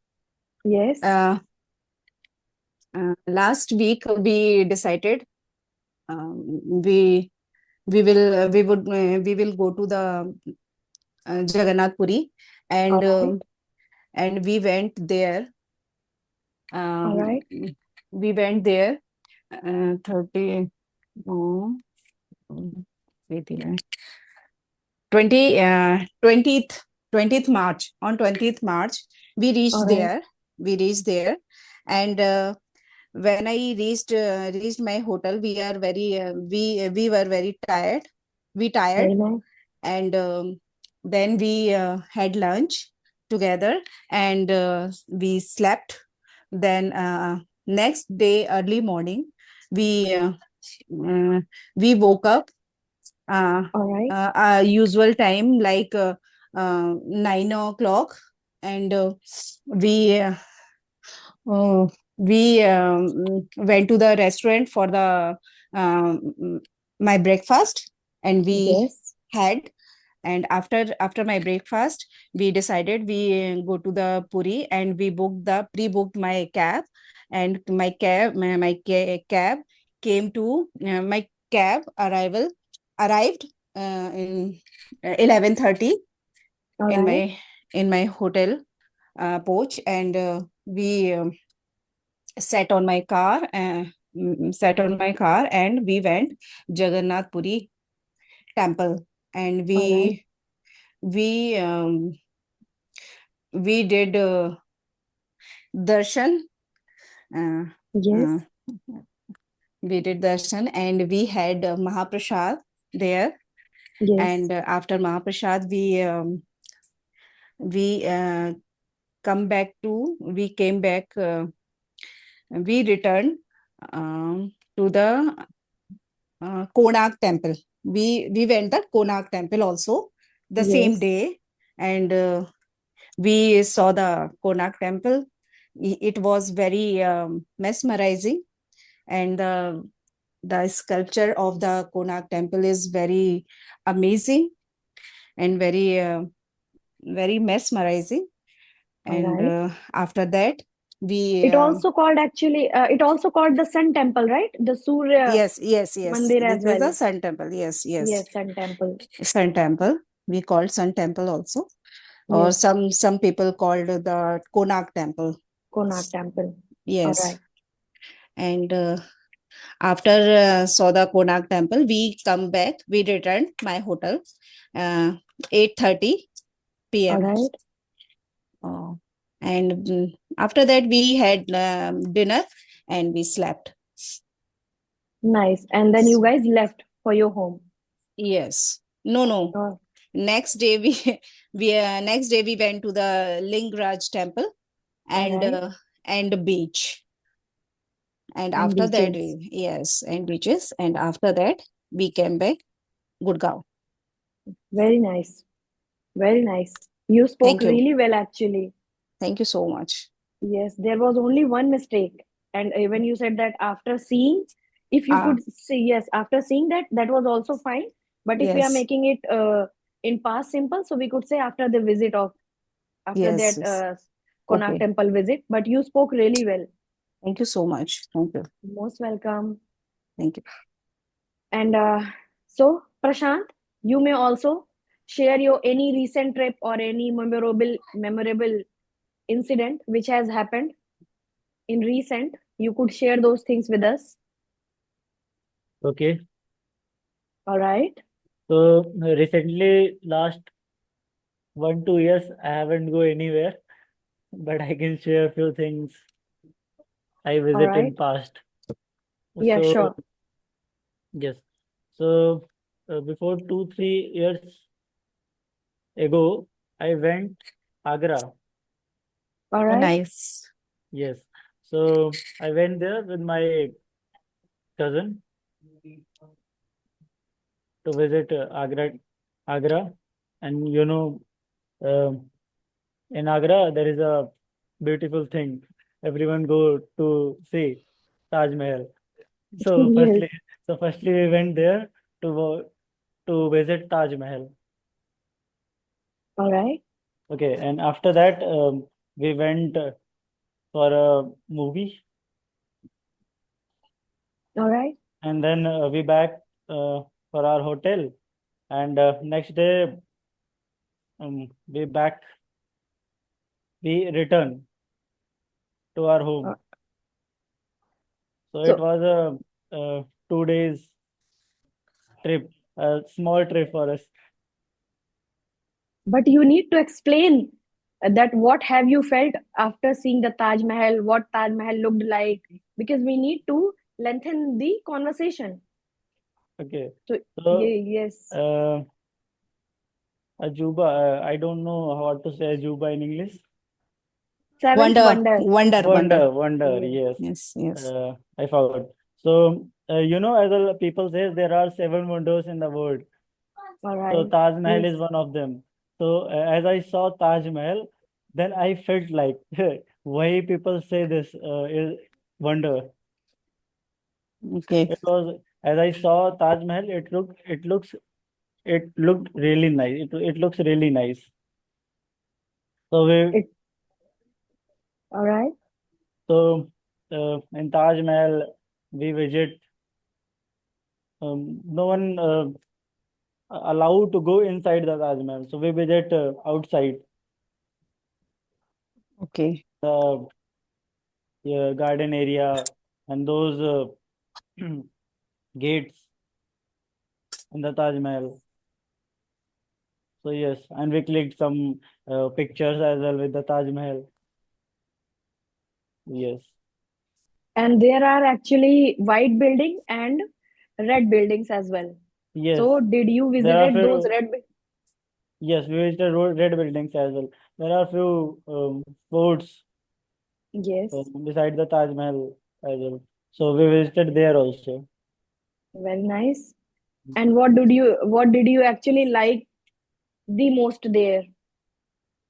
Yes. last week we decided we will go to the Jagannath Puri, and All right. and we went there. All right. We went there 30 oh, wait a minute. 20th March. On 20th March we All reached right. there, and when I reached my hotel, we are very we were very tired. We tired, Very nice. and then we had lunch together, and we slept. Then next day early morning, we uh, we woke up All right. our usual time, like 9 o'clock, and we went to the restaurant for the my breakfast, and we Yes. had. And after my breakfast, we decided we go to the Puri, and we pre-booked my cab, and my cab came to my cab arrived in 11:30 All in right. my hotel porch, and we sat on my car and we went Jagannath Puri temple, and All right. we um, we did darshan. uh, Yes. uh, we did darshan, and we had Mahaprasad there. Yes. And after Mahaprasad, we came back. We returned to the Konark temple. We went the Konark temple also the same Yes. day, and we saw the Konark temple. It was very mesmerizing, and the sculpture of the Konark temple is very amazing and very mesmerizing. All And right. after that, we It also called actually. It also called the Sun Temple, right? The Surya yes. Mandir This as is the well. Sun Temple. Yes. Yes, Sun Temple. Sun Temple. We called Sun Temple also, or Yes, some people called the Konark Temple. Konark Temple. All Yes. right. And after saw the Konark Temple, we come back. We returned my hotel 8:30 All p.m. right. And After that, we had dinner and we slept. Nice. And then you guys left for your home. Yes. No. Oh, Next day we went to the Lingaraj temple all and right. the beach. And And after that, beaches. yes, and beaches. And after that, we came back Gurgaon. Very nice. Very nice. You spoke Thank you. really well, actually. Thank you so much. Yes, there was only one mistake. And when you said that after seeing, if you Ah, could say yes, after seeing that, that was also fine. But if we are yes, making it in past simple, so we could say after the visit of, after yes, that yes. Konark Okay. temple visit. But you spoke really well. Thank you so much. Thank you. Most welcome. Thank you. And so, Prashant, you may also share your any recent trip or any memorable incident which has happened in recent. You could share those things with us. Okay. All right. So recently, last 1 2 years, I haven't go anywhere, but I can share a few things I All visit in right. past. Yeah, So sure. yes, so before 2 3 years ago, I went Agra. All Oh, right. nice. Yes, so I went there with my cousin to visit Agra, and um in Agra there is a beautiful thing. Everyone go to see Taj Mahal. So Yes. firstly, we went there to visit Taj Mahal. All right. Okay, and after that, we went for a movie, All right. and then we back for our hotel, and next day we return to our Uh, home. So it so, was a 2 days trip, a small trip for us. but you need to explain that what have you felt after seeing the Taj Mahal, what Taj Mahal looked like, because we need to lengthen the conversation. Okay, So, so yes, uh, Ajuba, I don't know how to say Ajuba in English. seventh Wonder, wonder. wonder, wonder. Wonder, Yes. yes. Yes, yes. I forgot. So, as the people say, there are seven wonders in the world. All So right. Taj Mahal is Yes. one of them. So as I saw Taj Mahal, then I felt like why people say this is wonder. Okay. It was as I saw Taj Mahal, it looked really nice. It looks really nice. So we It. All right. so in Taj Mahal we visit. No one allowed to go inside the Taj Mahal. So we visit outside Okay. the garden area and those gates in the Taj Mahal. So yes, and we clicked some pictures as well with the Taj Mahal. Yes, And there are actually white building and red buildings as well. yes. So, did you There are visited those few. Yes, we visited red buildings as well. There are few forts Yes. beside the Taj Mahal as well. So we visited there also. Very nice. And what did you actually like the most there?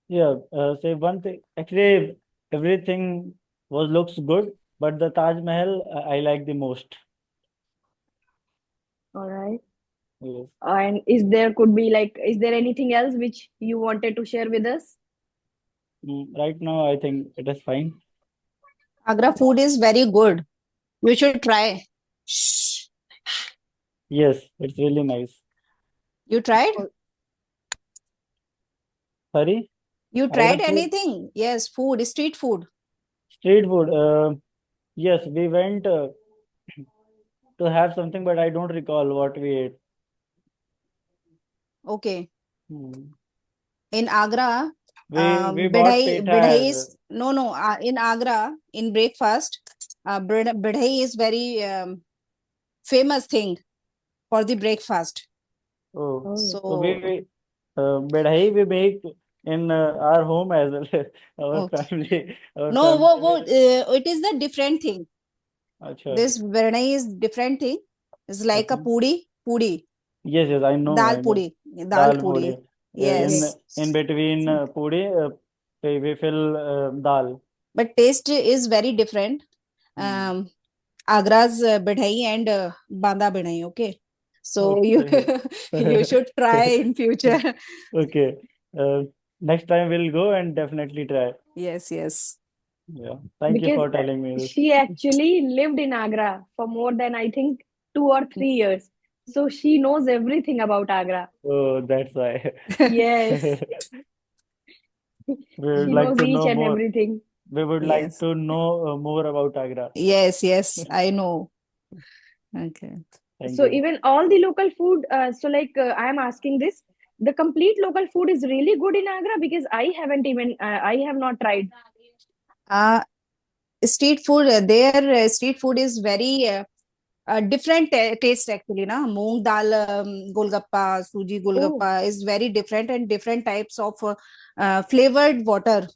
Yeah, say one thing. Actually, everything was looks good, but the Taj Mahal I like the most. All right. Yes. And is there anything else which you wanted to share with us? Right now, I think it is fine. Agra food is very good. You should try. Shh. Yes, it's really nice. You tried? Oh, Sorry, You Agra tried food, anything? Yes, food, street food. street food. Yes, we went to have something, but I don't recall what we ate. Okay. Hmm. In Agra, We bought petha as well. In Agra, in breakfast, bidhai is very famous thing for the breakfast. Oh, Oh, so we So, bedhai we make in our home as well. Our okay. family, our No, family. it is the different thing. Acha. This bidhai is different thing. It's like a Okay. puri, Yes, yes, I know, dal I know. puri, dal Dal puri. puri. Yes. yes. In between puri, we fill dal. But taste is very different. Hmm. Um, Agra's bidhai and Banda bidhai. Okay, so you Okay. you should try in future. Okay. Uh, Next time we'll go and definitely try. Yes, yes. Yeah. Thank you Because for telling me this. she actually lived in Agra for more than, I think, 2 or 3 years. So she knows everything about Agra. Oh, that's why. Yes, We would she like knows to each know and more. everything. We would like Yes, to know more about Agra. yes, yes. I know. Okay. Thank So you. even all the local food, so like I am asking this, the complete local food is really good in Agra because I have not tried. Uh, Street food, their street food is very different taste actually. Na moong dal golgappa, suji Oh, golgappa is very different, and different types of flavored water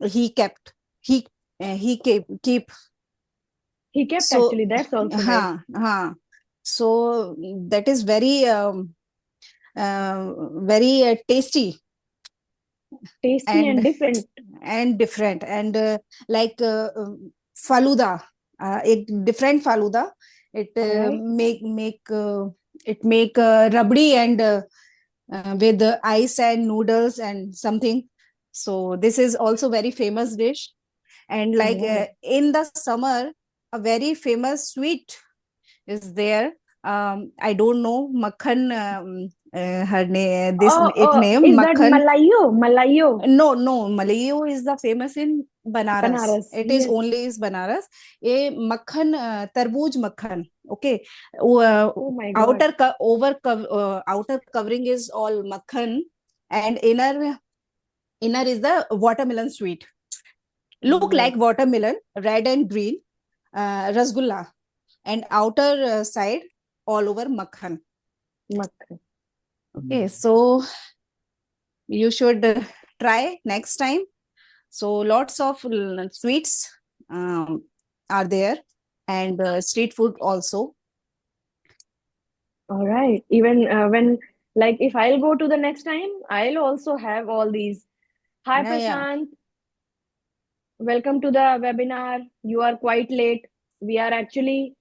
he kept. He he keep. he kept So, actually. That's also nice. so that is very very tasty Tasty and and different. different, and like faluda, a different faluda. It All right. make rabdi and with ice and noodles and something. So this is also very famous dish. And All like right. in the summer, a very famous sweet is there. I don't know makhan, her name, this it name Is that makhan. Malayo? Malayo. No, Malayu is the famous in Banaras. Banaras. It is Yes. only is Banaras. A makhan, tarbooj makhan. Okay, uh, Oh my God. outer covering is all makhan, and inner is the watermelon sweet. Look Oh, like watermelon, red and green, rasgulla, and outer side all over makhan. makhan. Okay, so you should try next time. So lots of sweets are there, and street food also. All right. Even when, like, if I'll go to the next time, I'll also have all these. Hi, Yeah, yeah. Prashant. Welcome to the webinar. You are quite late. We are actually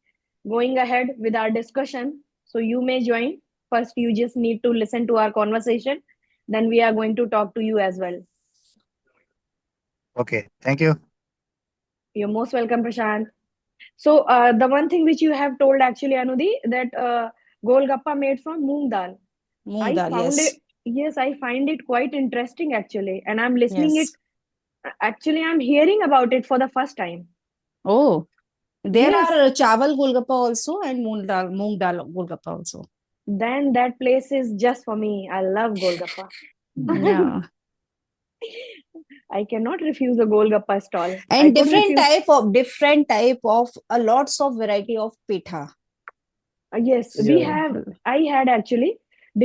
going ahead with our discussion. So you may join. First, you just need to listen to our conversation. Then we are going to talk to you as well. Okay, thank you. You're most welcome, Prashant. So the one thing which you have told actually, Anudhi, that Golgappa made from moong dal. Moong I dal, found it, yes. yes, I find it quite interesting actually. And I'm listening it, Yes. actually, I'm hearing about it for the first time. Oh, there Yes, are chawal golgappa also and moong dal golgappa also. then that place is just for me. I love Golgappa. Yeah. I cannot refuse a Golgappa stall. I And could refuse. different type of lots of variety of pitha. Yes, we So have. I had actually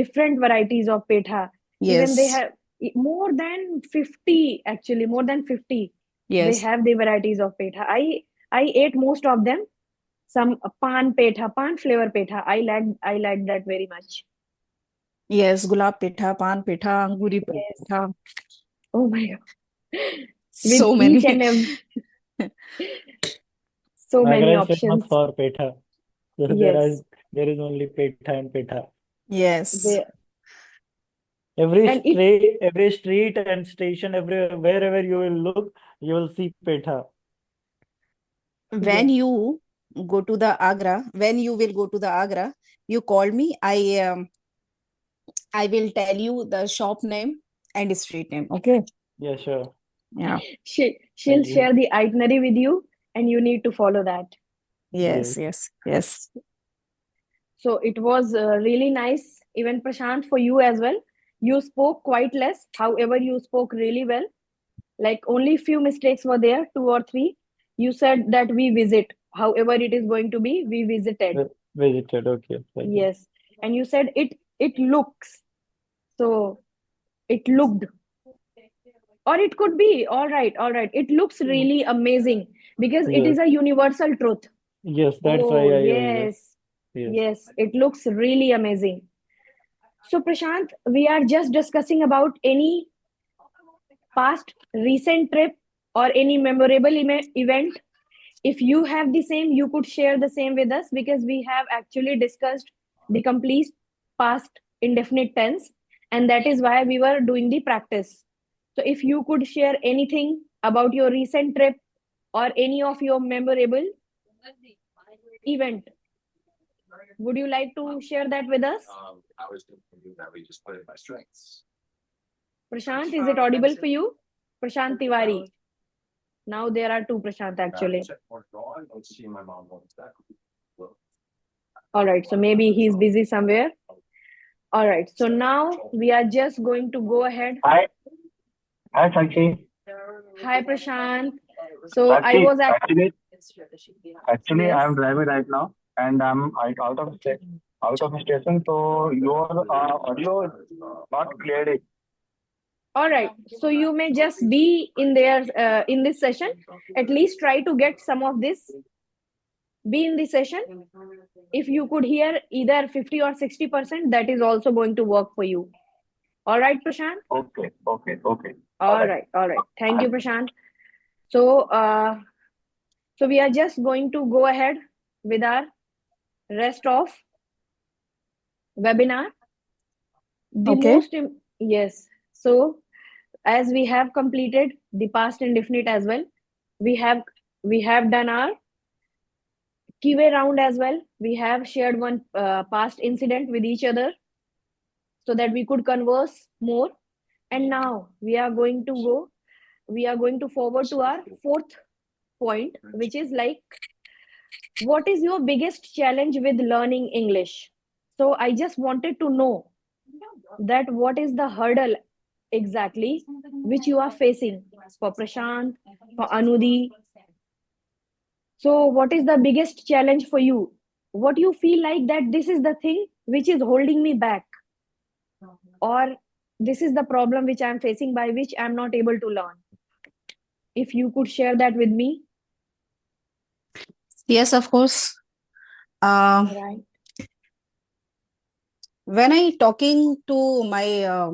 different varieties of petha. Even they yes, have more than 50, actually, more than 50. They yes, have the varieties of petha. I ate most of them. Some pan petha, pan flavor petha. I like that very much. yes, gulab pitha, pan pitha, anguri Yes. pitha. Oh my God. With So each many. and so many Agra is famous options. for petha. So Yes. there is only petha and petha. Yes. They, and if Every street and station, wherever you will look, you will see petha. When yes. you go to the Agra, when you will go to the Agra, you call me. I will tell you the shop name and street name. Okay. Yeah, sure. Yeah. She'll Thank you. share the itinerary with you and you need to follow that. Yes. Yes. Yes. Yes. So it was really nice, even Prashant, for you as well. You spoke quite less, however, you spoke really well. Like only few mistakes were there, 2 or 3. You said that we visit, however it is going to be, we visited. Visited. Okay. Thank you. Yes. And you said it looks. So it looked. Or it could be, all right, all right. It looks really amazing because it Yes. is a universal truth. Yes. That's why Oh, I use it. yes. Yes. Yes, it looks really amazing. So, Prashant, we are just discussing about any past recent trip or any memorable event. If you have the same, you could share the same with us because we have actually discussed the complete past indefinite tense, and that is why we were doing the practice. So, if you could share anything about your recent trip or any of your memorable event, would you like to share that with us? Prashant, is it audible for you? Prashant Tiwari. Now there are two Prashant actually. All right, so maybe he's busy somewhere. All right, so now we are just going to go ahead. Hi, hi, Sakshi. Hi, Prashant. So I Sakshi, was at. actually, Yes. I'm driving right now, and I'm out of station. So your audio is not clearly. All right, so you may just be in there in this session. At least try to get some of this. Be in the session. If you could hear either 50 or 60%, that is also going to work for you. All right, Prashant. Okay, okay, okay. All All right. right, all right. Thank you, Prashant. So we are just going to go ahead with our rest of webinar. The Okay. most yes. So as we have completed the past indefinite as well, we have we have done our keyway round as well. We have shared one past incident with each other so that we could converse more. And now we are going to forward to our fourth point, which is like, what is your biggest challenge with learning English? So I just wanted to know that what is the hurdle exactly which you are facing for Prashant, for Anudi. So what is the biggest challenge for you? What you feel like that this is the thing which is holding me back, or this is the problem which I'm facing by which I'm not able to learn? If you could share that with me. Yes, of course. All right. When I talking to my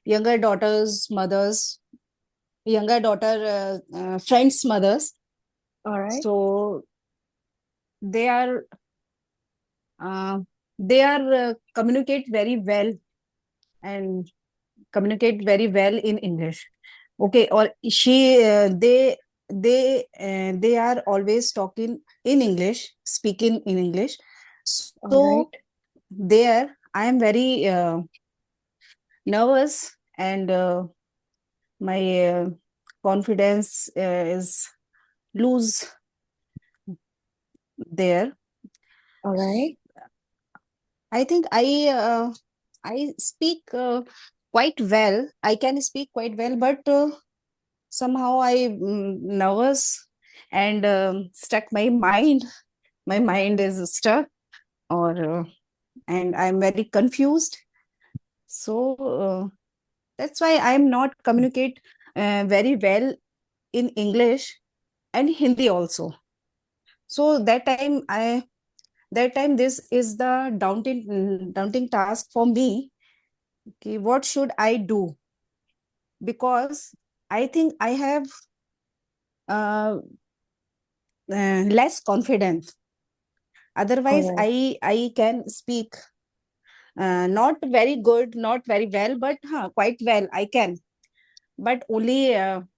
younger daughter's mothers, younger daughter friends' mothers, All right. so they are communicate very well and communicate very well in English. Okay, or they are always talking in English, speaking in English. All right. So there I am very nervous, and my confidence is loose there. All right. I think I speak quite well. I can speak quite well, but somehow I nervous and stuck my mind. My mind is stuck, or and I'm very confused. So that's why I'm not communicate very well in English and Hindi also. So that time this is the daunting task for me. Okay, what should I do? Because I think I have uh, less confidence. All Otherwise, right. I can speak not very good, not very well, but quite well I can. But only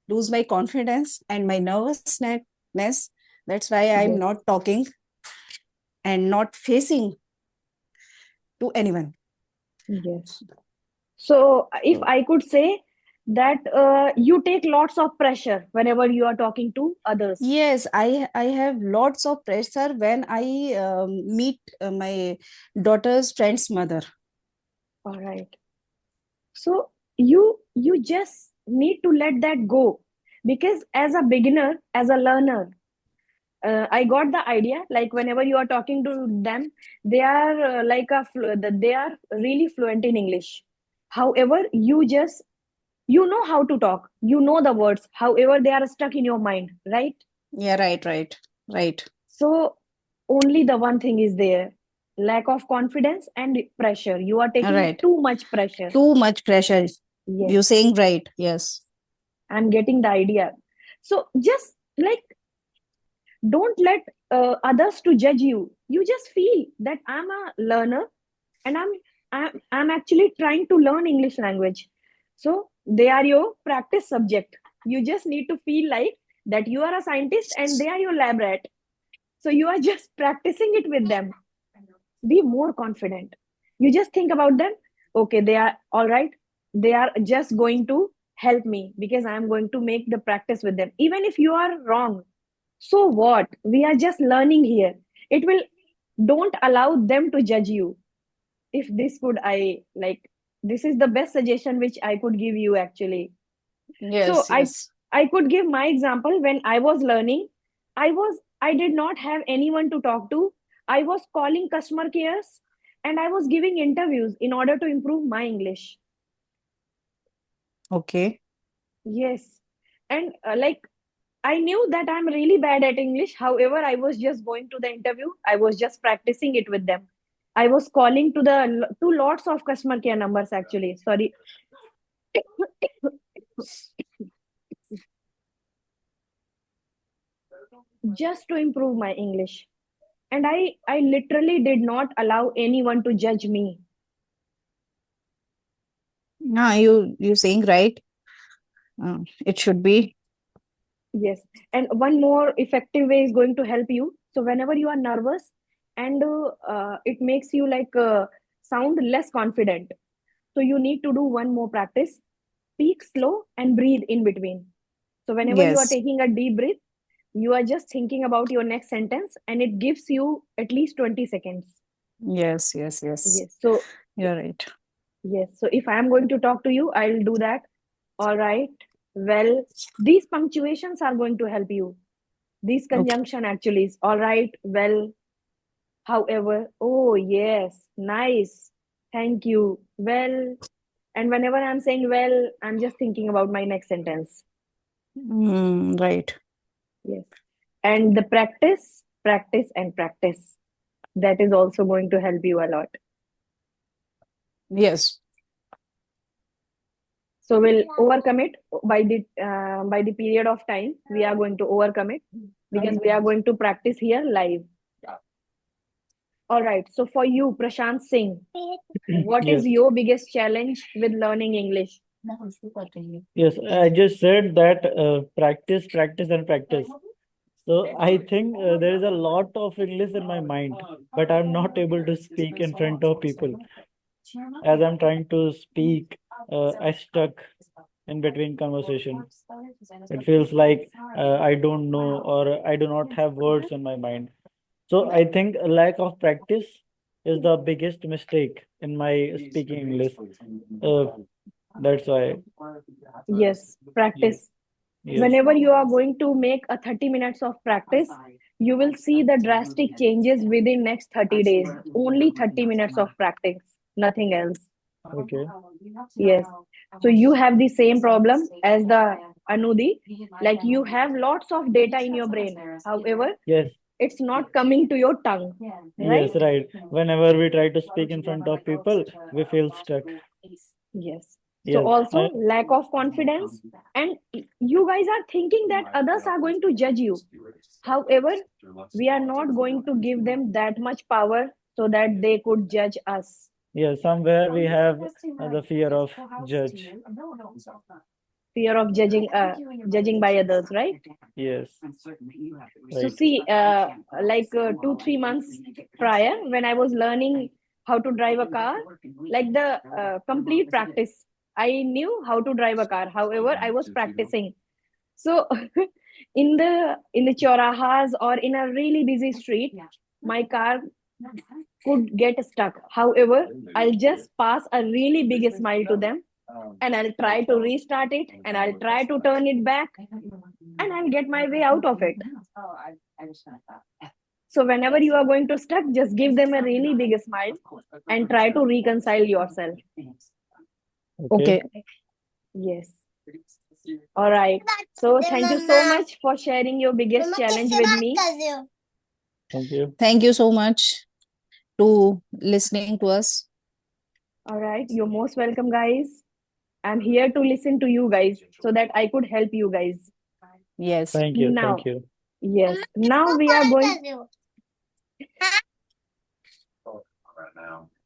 lose my confidence and my nervousness. That's why I'm Yes. not talking and not facing to anyone. Yes. So, if So I could say that you take lots of pressure whenever you are talking to others. yes, I have lots of pressure when I meet my daughter's friend's mother. All right. So you just need to let that go, because as a beginner, as a learner, I got the idea. Like whenever you are talking to them, they are they are really fluent in English. However, you know how to talk, you know the words. However, they are stuck in your mind, right? Yeah, right. So only the one thing is there: lack of confidence and pressure. You are taking Right. too much pressure. Too much pressure. Yes, You're saying right. Yes. I'm getting the idea. So just like, don't let others to judge you. You just feel that I'm a learner, and I'm actually trying to learn English language. So they are your practice subject. You just need to feel like that you are a scientist and they are your lab rat. So you are just practicing it with them. Be more confident. You just think about them. Okay, they are all right. They are just going to help me because I am going to make the practice with them. Even if you are wrong, so what? We are just learning here. It will, don't allow them to judge you. If this could, I like, this is the best suggestion which I could give you actually. So Yes, yes. I could give my example. When I was learning, I did not have anyone to talk to. I was calling customer cares and I was giving interviews in order to improve my English. Okay. Yes. And I knew that I'm really bad at English. However, I was just going to the interview. I was just practicing it with them. I was calling to lots of customer care numbers actually. Sorry. Just to improve my English. And I literally did not allow anyone to judge me. No, you saying right. It should be. Yes. And one more effective way is going to help you. So whenever you are nervous and it makes you sound less confident, so you need to do one more practice: speak slow and breathe in between. So whenever you are Yes. taking a deep breath, you are just thinking about your next sentence and it gives you at least 20 seconds. Yes, yes, yes. Yes. So You're right. yes. So if I am going to talk to you, I'll do that. All right. Well, these punctuations are going to help you. These Okay. conjunction actually is all right. Well, however, oh yes, nice. Thank you. Well, and whenever I'm saying well, I'm just thinking about my next sentence. Right. Yes. And the practice, practice, and practice. That is also going to help you a lot. Yes. So we'll overcome it by the period of time. We are going to overcome it because we are going to practice here live. All right. So for you, Prashant Singh, what is Yes. your biggest challenge with learning English? Yes, I just said that practice, practice, and practice. So I think there is a lot of English in my mind, but I'm not able to speak in front of people. As I'm trying to speak, I stuck in between conversation. It feels like I don't know or I do not have words in my mind. So I think a lack of practice is the biggest mistake in my speaking English. Uh, that's why. Yes, practice. Yes. Whenever you are going to make a 30 minutes of practice, you will see the drastic changes within next 30 days. Only 30 minutes of practice, nothing else. Okay. Yes. So you have the same problem as the Anudi. Like you have lots of data in your brain. However, Yes. it's not coming to your tongue, right? Yes, right. Whenever we try to speak in front of people, we feel stuck. Yes. So Yes. also lack of confidence, and you guys are thinking that others are going to judge you. However, we are not going to give them that much power so that they could judge us. Yes, somewhere we have the fear of judge. Fear of judging by others, right? Yes, So right. see, 2 3 months prior, when I was learning how to drive a car, like the complete practice, I knew how to drive a car. However, I was practicing. So in the chaurahas or in a really busy street, my car could get stuck. However, I'll just pass a really big smile to them. and I'll try to restart it, and I'll try to turn it back, and I'll get my way out of it. So whenever you are going to stuck, just give them a really big smile and try to reconcile yourself. Okay. Yes. All right. So thank you so much for sharing your biggest challenge with me. Thank you. Thank you so much to listening to us. All right. You're most welcome, guys. I'm here to listen to you guys so that I could help you guys. Yes. Thank you. Now, Thank you. yes. Now we are going.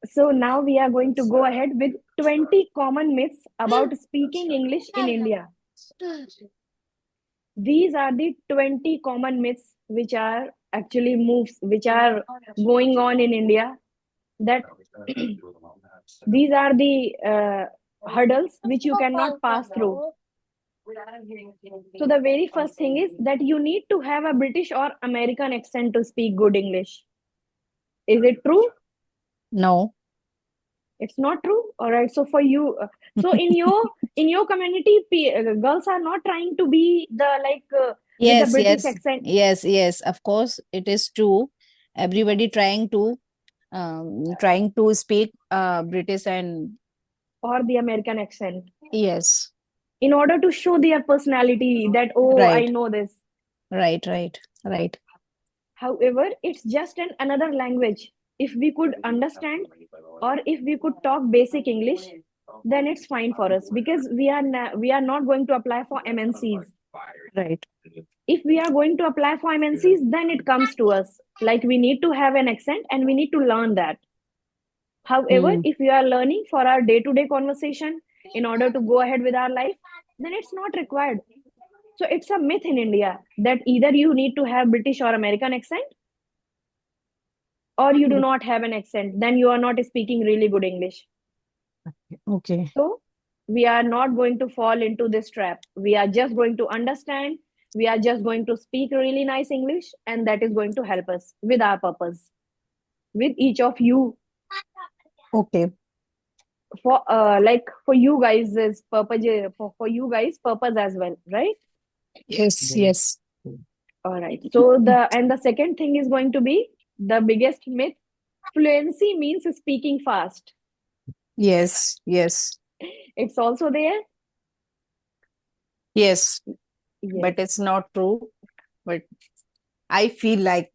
So now we are going to go ahead with 20 common myths about speaking English in India. These are the 20 common myths which are actually moves which are going on in India. That these are the hurdles which you cannot pass through. So the very first thing is that you need to have a British or American accent to speak good English. Is it true? No. It's not true. All right. So for you, so in your community, girls are not trying to be the with the Yes, British yes, accent yes. Of course, it is true. Everybody trying to speak British and or the American accent yes, in order to show their personality that, oh, I right, know this. right. However, it's just another language. If we could understand or if we could talk basic English, then it's fine for us because we are not going to apply for MNCs. Right. If we are going to apply for MNCs, then it comes to us. Like we need to have an accent and we need to learn that. However, Mm. if we are learning for our day-to-day conversation in order to go ahead with our life, then it's not required. So it's a myth in India that either you need to have British or American accent or you do not have an accent, then you are not speaking really good English. Okay. So we are not going to fall into this trap. We are just going to understand. We are just going to speak really nice English, and that is going to help us with our purpose, with each of you. Okay. For you guys is purpose for you guys purpose as well, right? Yes. All right. So the second thing is going to be the biggest myth. Fluency means speaking fast. Yes. It's also there. Yes. Yes. But it's not true. But I feel like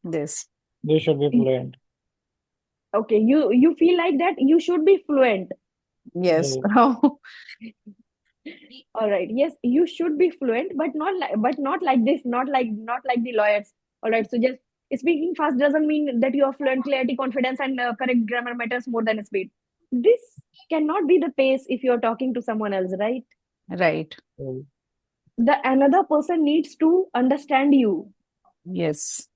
this. They should be fluent. Okay, you feel like that you should be fluent. Yes. All right. Yes, you should be fluent, but not like this, not like the lawyers. All right. So just speaking fast doesn't mean that you are fluent. Clarity, confidence, and correct grammar matters more than speed. This cannot be the pace if you're talking to someone else, right? Right. The another person needs to understand you. Yes.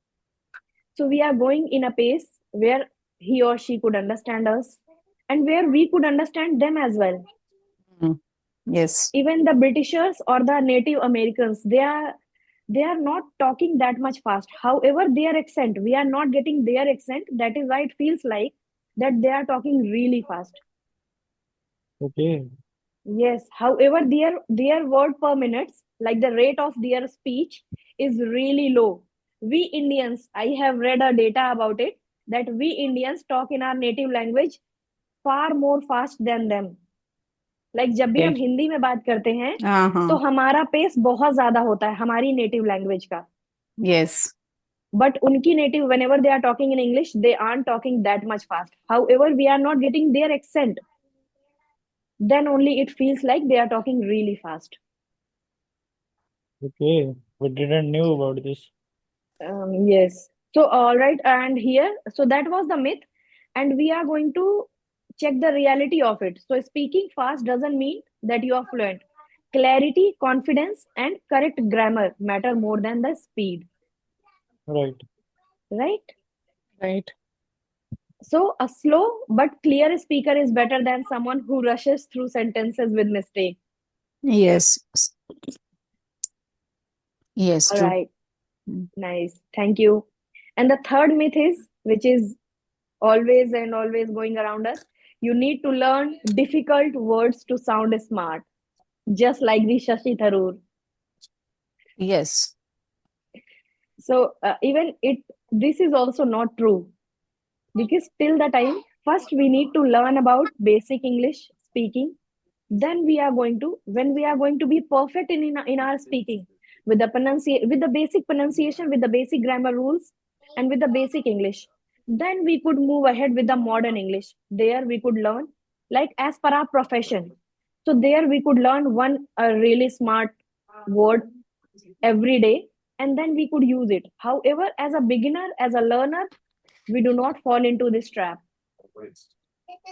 So we are going in a pace where he or she could understand us, and where we could understand them as well. Mm. Yes. Even the Britishers or the Native Americans, they are not talking that much fast. However, their accent, we are not getting their accent. That is why it feels like that they are talking really fast. Okay. Yes. However, their word per minute, like the rate of their speech, is really low. We Indians, I have read a data about it that we Indians talk in our native language far more fast than them. Like जब भी हम Okay. Hindi में बात करते हैं Uh-huh. तो हमारा pace बहुत ज्यादा होता है हमारी नेटिव लैंग्वेज का. Yes. बट उनकी native whenever they are talking in English, they aren't talking that much fast. However, we are not getting their accent. Then only it feels like they are talking really fast. Okay. We didn't knew about this. Yes. So, all right. And here, so that was the myth. And we are going to check the reality of it. So, speaking fast doesn't mean that you are fluent. Clarity, confidence, and correct grammar matter more than the speed, Right. right? Right. So, a slow but clear speaker is better than someone who rushes through sentences with mistake. Yes. Yes, All true. right. Nice. Thank you. And the third myth is, which is always and always going around us, You need to learn difficult words to sound smart, just like the Shashi Tharoor. Yes. So even this is also not true, because till the time first we need to learn about basic English speaking, then when we are going to be perfect in our speaking, with with the basic pronunciation, with the basic grammar rules, and with the basic English, then we could move ahead with the modern English. There we could learn, like as per our profession, so there we could learn one a really smart word every day, and then we could use it. However, as a beginner, as a learner, we do not fall into this trap.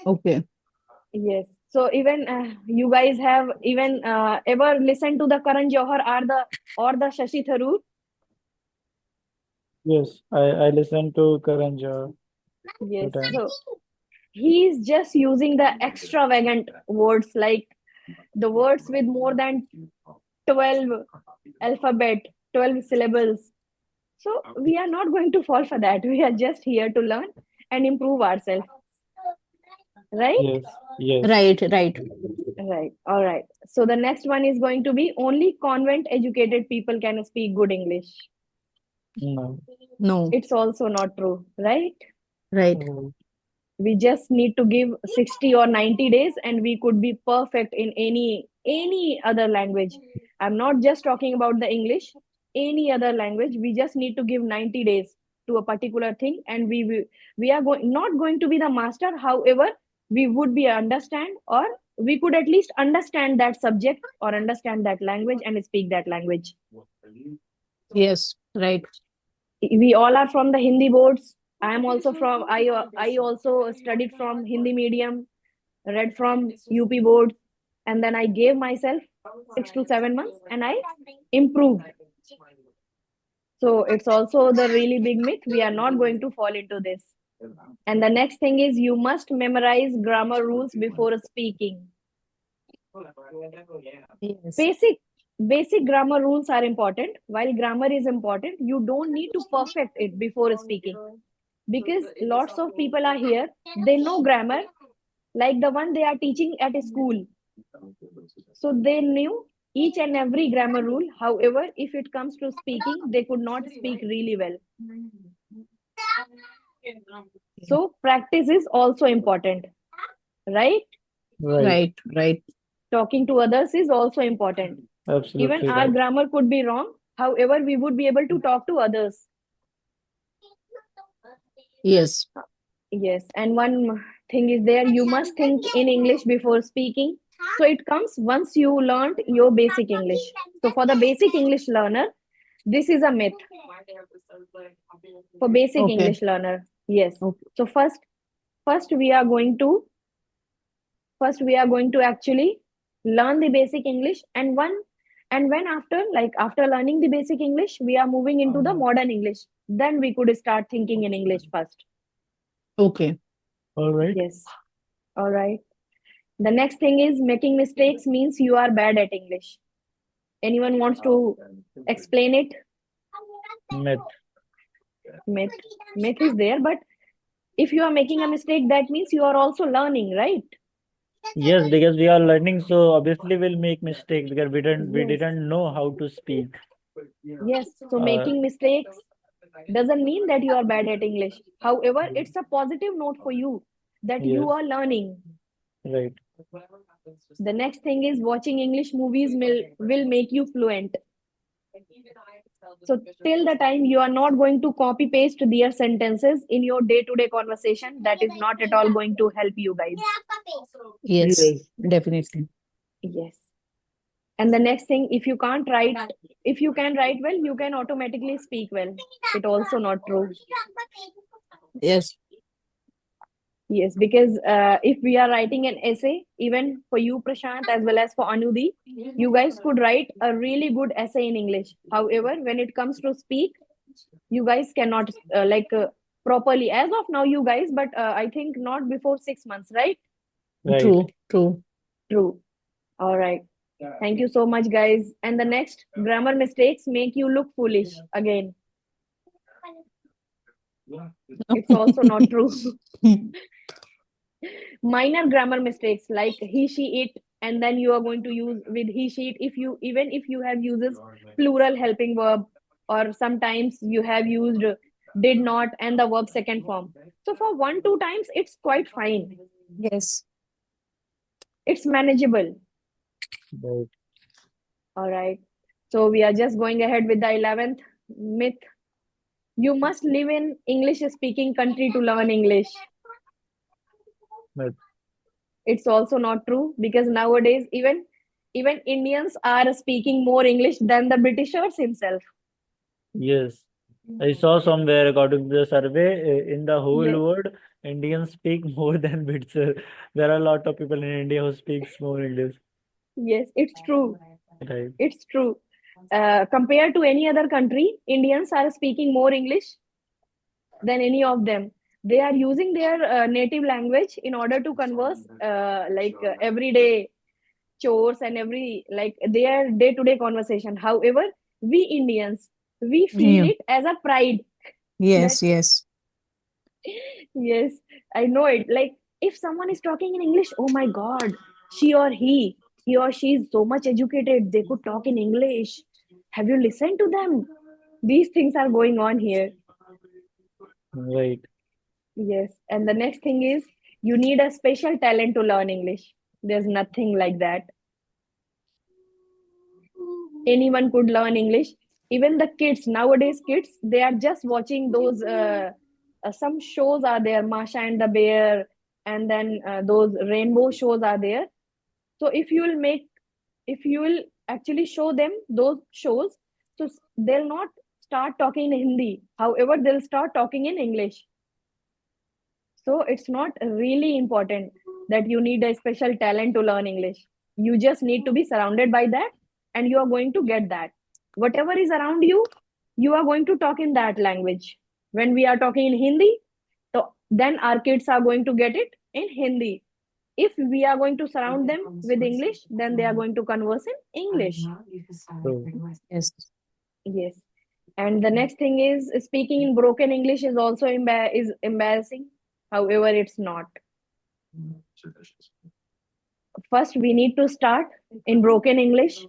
Okay. Yes. So even you guys have even ever listened to the Karan Johar or the Shashi Tharoor? Yes, I listen to Karan Johar two Yes. times. So he is just using the extravagant words, like the words with more than 12 alphabet, 12 syllables. So we are not going to fall for that. We are just here to learn and improve ourselves. Right? Yes, yes. Right, right. Right. All right. So the next one is going to be only convent educated people can speak good English. No. No. It's also not true, right? Right. Oh, We just need to give 60 or 90 days and we could be perfect in any other language. I'm not just talking about the English, any other language. We just need to give 90 days to a particular thing, and we are not going to be the master. However, we would be understand, or we could at least understand that subject or understand that language and speak that language. Yes. Right. We all are from the Hindi boards. I also studied from Hindi medium, read from UP board, and then I gave myself 6 to 7 months and I improved. So it's also the really big myth. We are not going to fall into this. And the next thing is you must memorize grammar rules before speaking. Yes. Basic grammar rules are important. While grammar is important, you don't need to perfect it before speaking, because lots of people are here, they know grammar like the one they are teaching at a school, so they knew each and every grammar rule. However, if it comes to speaking, they could not speak really well. So practice is also important, right? right. Right. Right. Talking to others is also important. Even Absolutely our right. grammar could be wrong, however we would be able to talk to others. Yes. Yes, and one thing is there, you must think in English before speaking. So it comes once you learned your basic English. So for the basic English learner, this is a myth. For basic Okay. English learner, yes. Okay. So first we are going to actually learn the basic English, and when after learning the basic English, we are moving into the modern English. Then we could start thinking in English first. Okay. All right. Yes. All right. The next thing is making mistakes means you are bad at English. Anyone wants to explain it? Myth. Myth. Myth is there, but if you are making a mistake, that means you are also learning, right? Yes, because we are learning, so obviously we'll make mistakes because we Yes. didn't know how to speak. Yes. So Uh, making mistakes doesn't mean that you are bad at English. However, it's a positive note for you that yes, you are learning. right. The next thing is watching English movies will make you fluent. So till the time you are not going to copy paste their sentences in your day-to-day conversation, that is not at all going to help you guys. Yes. Yes, Definitely. Yes. And the next thing, if you can write well, you can automatically speak well. It also not true. Yes. Yes, because if we are writing an essay, even for you, Prashant, as well as for Anudhi, you guys could write a really good essay in English. However, when it comes to speak, you guys cannot properly. As of now, you guys, but I think not before 6 months, right? right. True. True. True. All right. Thank you so much, guys. And the next, grammar mistakes make you look foolish again. It's also not true. Minor grammar mistakes like he, she, it, and then you are going to use with he, she, it. If you, even if you have uses plural helping verb, or sometimes you have used did not and the verb second form. So for 1-2 times, it's quite fine. Yes. It's manageable. Right. All right. So we are just going ahead with the 11th myth. You must live in English speaking country to learn English. Right. It's also not true, because nowadays even Indians are speaking more English than the Britishers himself. Yes. I saw somewhere, according to the survey, in the whole Yes, world, Indians speak more than Brits. There are a lot of people in India who speaks more English. yes, it's true. Right. It's true. Compared to any other country, Indians are speaking more English than any of them. They are using their native language in order to converse, everyday chores and every like their day-to-day conversation. However, we Indians, we feel Yeah. it as a pride that Yes, yes. yes, I know it. Like if someone is talking in English, oh my God, she or he or she is so much educated. They could talk in English. Have you listened to them? These things are going on here. Right. Yes. And the next thing is you need a special talent to learn English. There's nothing like that. Anyone could learn English. Even the kids, nowadays kids, they are just watching those some shows are there, Masha and the Bear, and then those rainbow shows are there. So if you will actually show them those shows, so they'll not start talking in Hindi. However, they'll start talking in English. So it's not really important that you need a special talent to learn English. You just need to be surrounded by that, and you are going to get that. Whatever is around you, you are going to talk in that language. When we are talking in Hindi, so then our kids are going to get it in Hindi. If we are going to surround them with English, then they are going to converse in English. So, Yes. Yes. And the next thing is speaking in broken English is also is embarrassing. However, it's not. First, we need to start in broken English.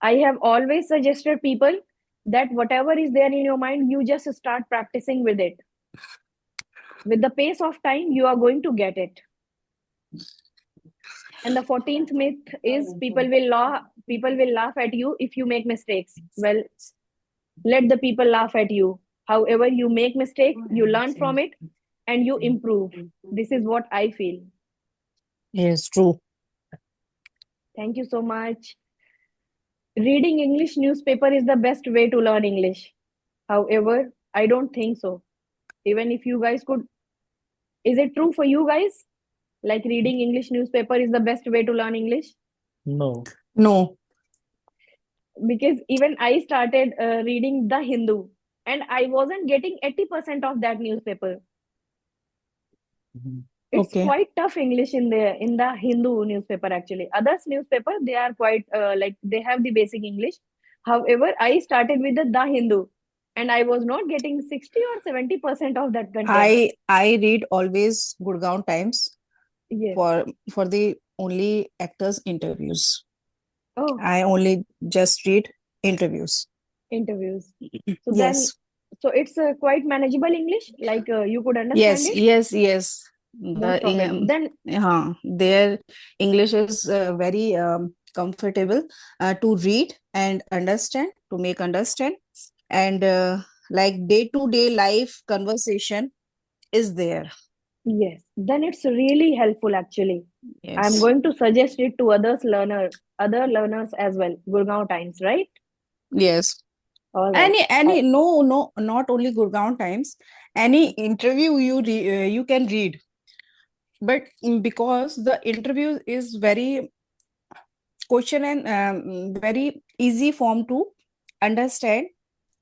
I have always suggested people that whatever is there in your mind, you just start practicing with it. With the pace of time, you are going to get it. And the 14th myth is people will laugh at you if you make mistakes. Well, let the people laugh at you. However, you make mistake, you learn from it, and you improve. This is what I feel. Yes, true. Thank you so much. Reading English newspaper is the best way to learn English. However, I don't think so. Even if you guys could, is it true for you guys? Like reading English newspaper is the best way to learn English? no. No. Because even I started reading The Hindu, and I wasn't getting 80% of that newspaper. Mhm. It's Okay. quite tough English in the Hindu newspaper actually. Others newspaper, they are quite like they have the basic English. However, I started with the Hindu, and I was not getting 60 or 70% of that content. I read always Gurgaon Times Yes. for the only actors interviews. Oh, I only just read interviews. interviews. So then, Yes. so it's quite manageable English. Like you could understand Yes, it. yes, yes. Most of it. Then Their English is very comfortable to read and understand, to make understand, and like day-to-day life conversation is there. yes, then it's really helpful actually. I'm Yes, going to suggest it to other learners as well. Gurgaon Times, right? yes. All right. No, not only Gurgaon Times. Any interview you can read, but because the interview is very question and very easy form to understand,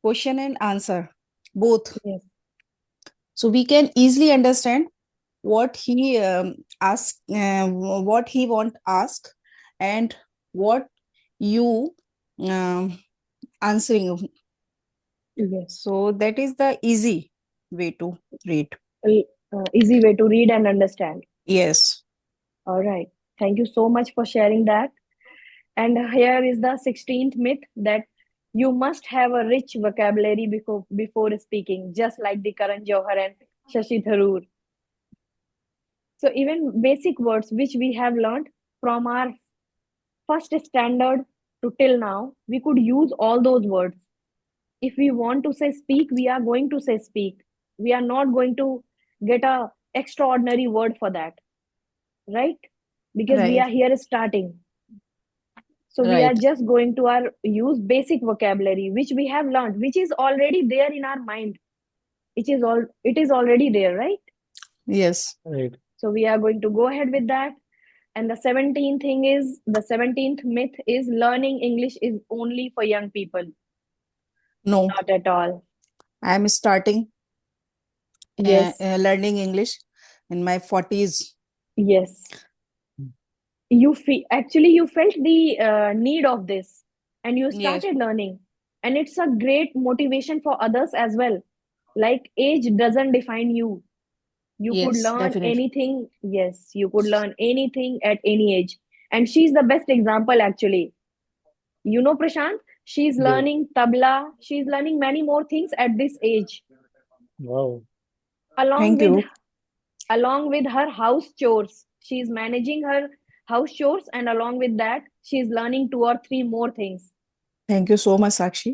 question and answer both, Yes. so we can easily understand what he ask what he want ask, and what you um, answering. Yes. So that is the easy way to read. Easy way to read and understand. Yes. All right. Thank you so much for sharing that. And here is the 16th myth, that you must have a rich vocabulary before speaking, just like the Karan Johar and Shashi Tharoor. So even basic words which we have learned from our first standard to till now, we could use all those words. If we want to say speak, we are going to say speak. We are not going to get a extraordinary word for that, right? Because we Right. are here starting. So we are Right. just going to our use basic vocabulary which we have learned, which is already there in our mind. It is already there, right? Yes. Right. So we are going to go ahead with that. And the 17th myth is learning English is only for young people. No, Not at all. I am starting Yes, learning English in my 40s. yes. You felt the need of this, and you Yes. started learning, and it's a great motivation for others as well. Like age doesn't define you. You could Yes, learn definitely. anything. Yes, you could learn anything at any age. And she's the best example, actually. You know, Prashant, she's Yes. learning tabla. She's learning many more things at this age, Wow. along Thank with you. along with her house chores. She's managing her house chores, and along with that, she's learning two or three more things. Thank you so much, Sakshi.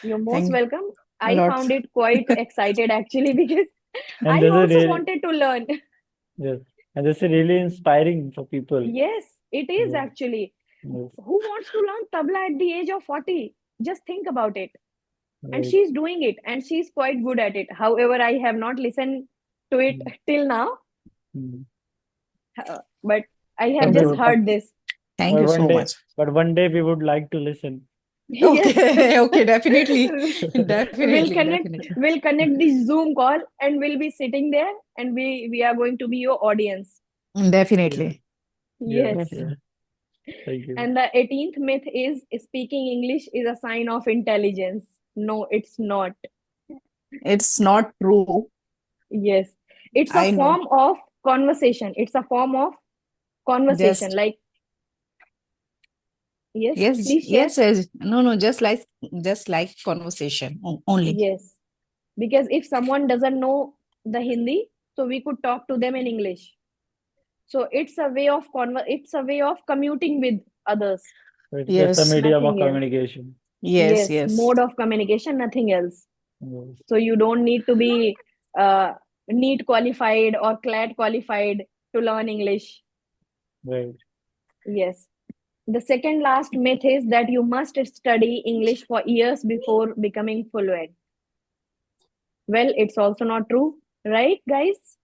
You're most Thank welcome. a I lot. found it quite excited, actually, because And I this is also really, wanted to learn. yes. And this is really inspiring for people. Yes, it is Yes. actually. Yes. Who wants to learn tabla at the age of 40? Just think about it. And Right. she's doing it, and she's quite good at it. However, I have not listened to it Mm. till now, Mm. but I have Thank But, just you. heard this. Thank but you one so day, much. but one day we would like to listen. Yes. Okay, okay, definitely. we'll Definitely, connect definitely. we'll connect the Zoom call, and we'll be sitting there, and we are going to be your audience. Yes. Definitely. Yes. Yes. Yes. Thank you. And the 18th myth is speaking English is a sign of intelligence. No, it's not. It's not true. Yes. It's a I know. form of conversation. It's a form of conversation. Just Like, yes, yes, please share. yes, yes. No, no, just like conversation only. Yes. Because if someone doesn't know the Hindi, so we could talk to them in English. So it's a way of commuting with others. So it's just a Yes, medium of Nothing else. communication. yes, Yes, yes, mode of communication, nothing else. Yes. So you don't need to be uh, NEET qualified or CLAT qualified to learn English. Right. Yes. The second last myth is that you must study English for years before becoming fluent. Well, it's also not true, right, guys?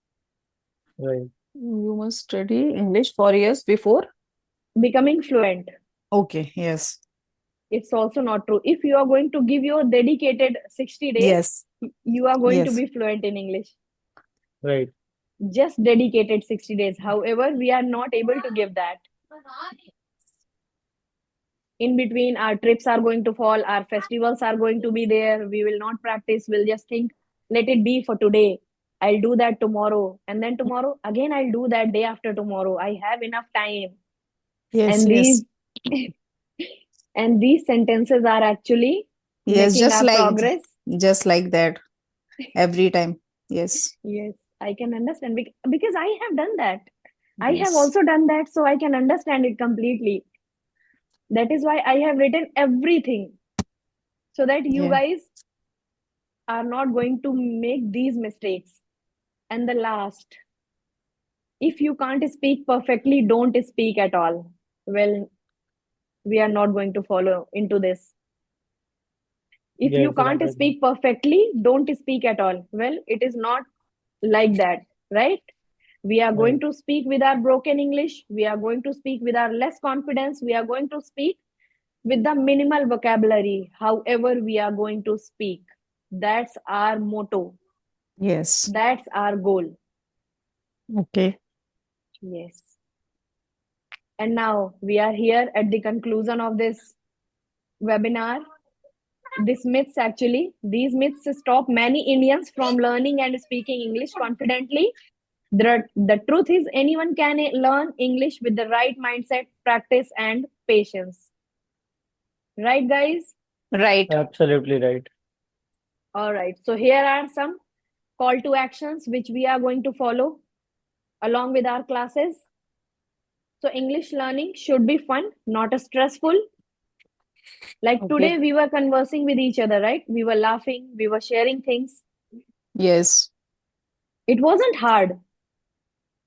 Right. You must study English for years before. Becoming fluent. Okay, yes, It's also not true. If you are going to give your dedicated 60 days, yes, you are going to yes, be fluent in English. Right. Just dedicated 60 days. However, we are not able to give that. In between, our trips are going to fall, our festivals are going to be there. We will not practice. We'll just think, let it be for today. I'll do that tomorrow. And then tomorrow, again, I'll do that day after tomorrow. I have enough time. yes, And yes, these sentences are actually yes, making just our like progress. just like that every time. Yes, Yes, I can understand because I have done that. I have yes, also done that, so I can understand it completely. That is why I have written everything, so that you yeah, guys are not going to make these mistakes. And the last, if you can't speak perfectly, don't speak at all. Well, we are not going to follow into this. If you Yes, can't right. speak perfectly, don't speak at all. Well, it is not like that, right? We are going Right. to speak with our broken English. We are going to speak with our less confidence. We are going to speak with the minimal vocabulary, however, we are going to speak. That's our motto. yes. That's our goal. Okay. Yes. And now we are here at the conclusion of this webinar. These myths stop many Indians from learning and speaking English confidently. The truth is, anyone can learn English with the right mindset, practice, and patience. Right, guys? Right. Absolutely right. All right. So here are some call to actions which we are going to follow along with our classes. So English learning should be fun, not a stressful. Like Okay. today we were conversing with each other, right? We were laughing, we were sharing things. Yes. It wasn't hard,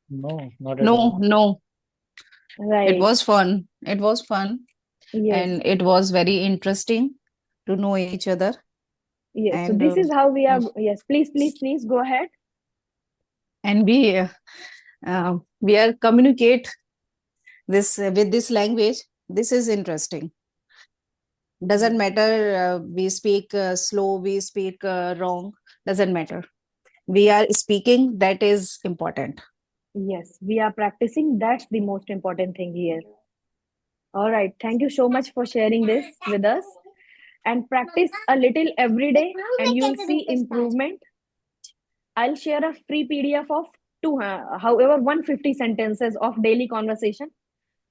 No, not at all. No. It right? was fun. It was fun. Yes. And it was very interesting to know each other. Yes. So And this is how we are. uh, Yes. Please go ahead. and we are communicate this with this language. This is interesting. Doesn't matter we speak slow, we speak wrong, doesn't matter. We are speaking, that is important. Yes, we are practicing. That's the most important thing here. All right. Thank you so much for sharing this with us. And practice a little every day, and you'll see improvement. I'll share a free PDF of however, 150 sentences of daily conversation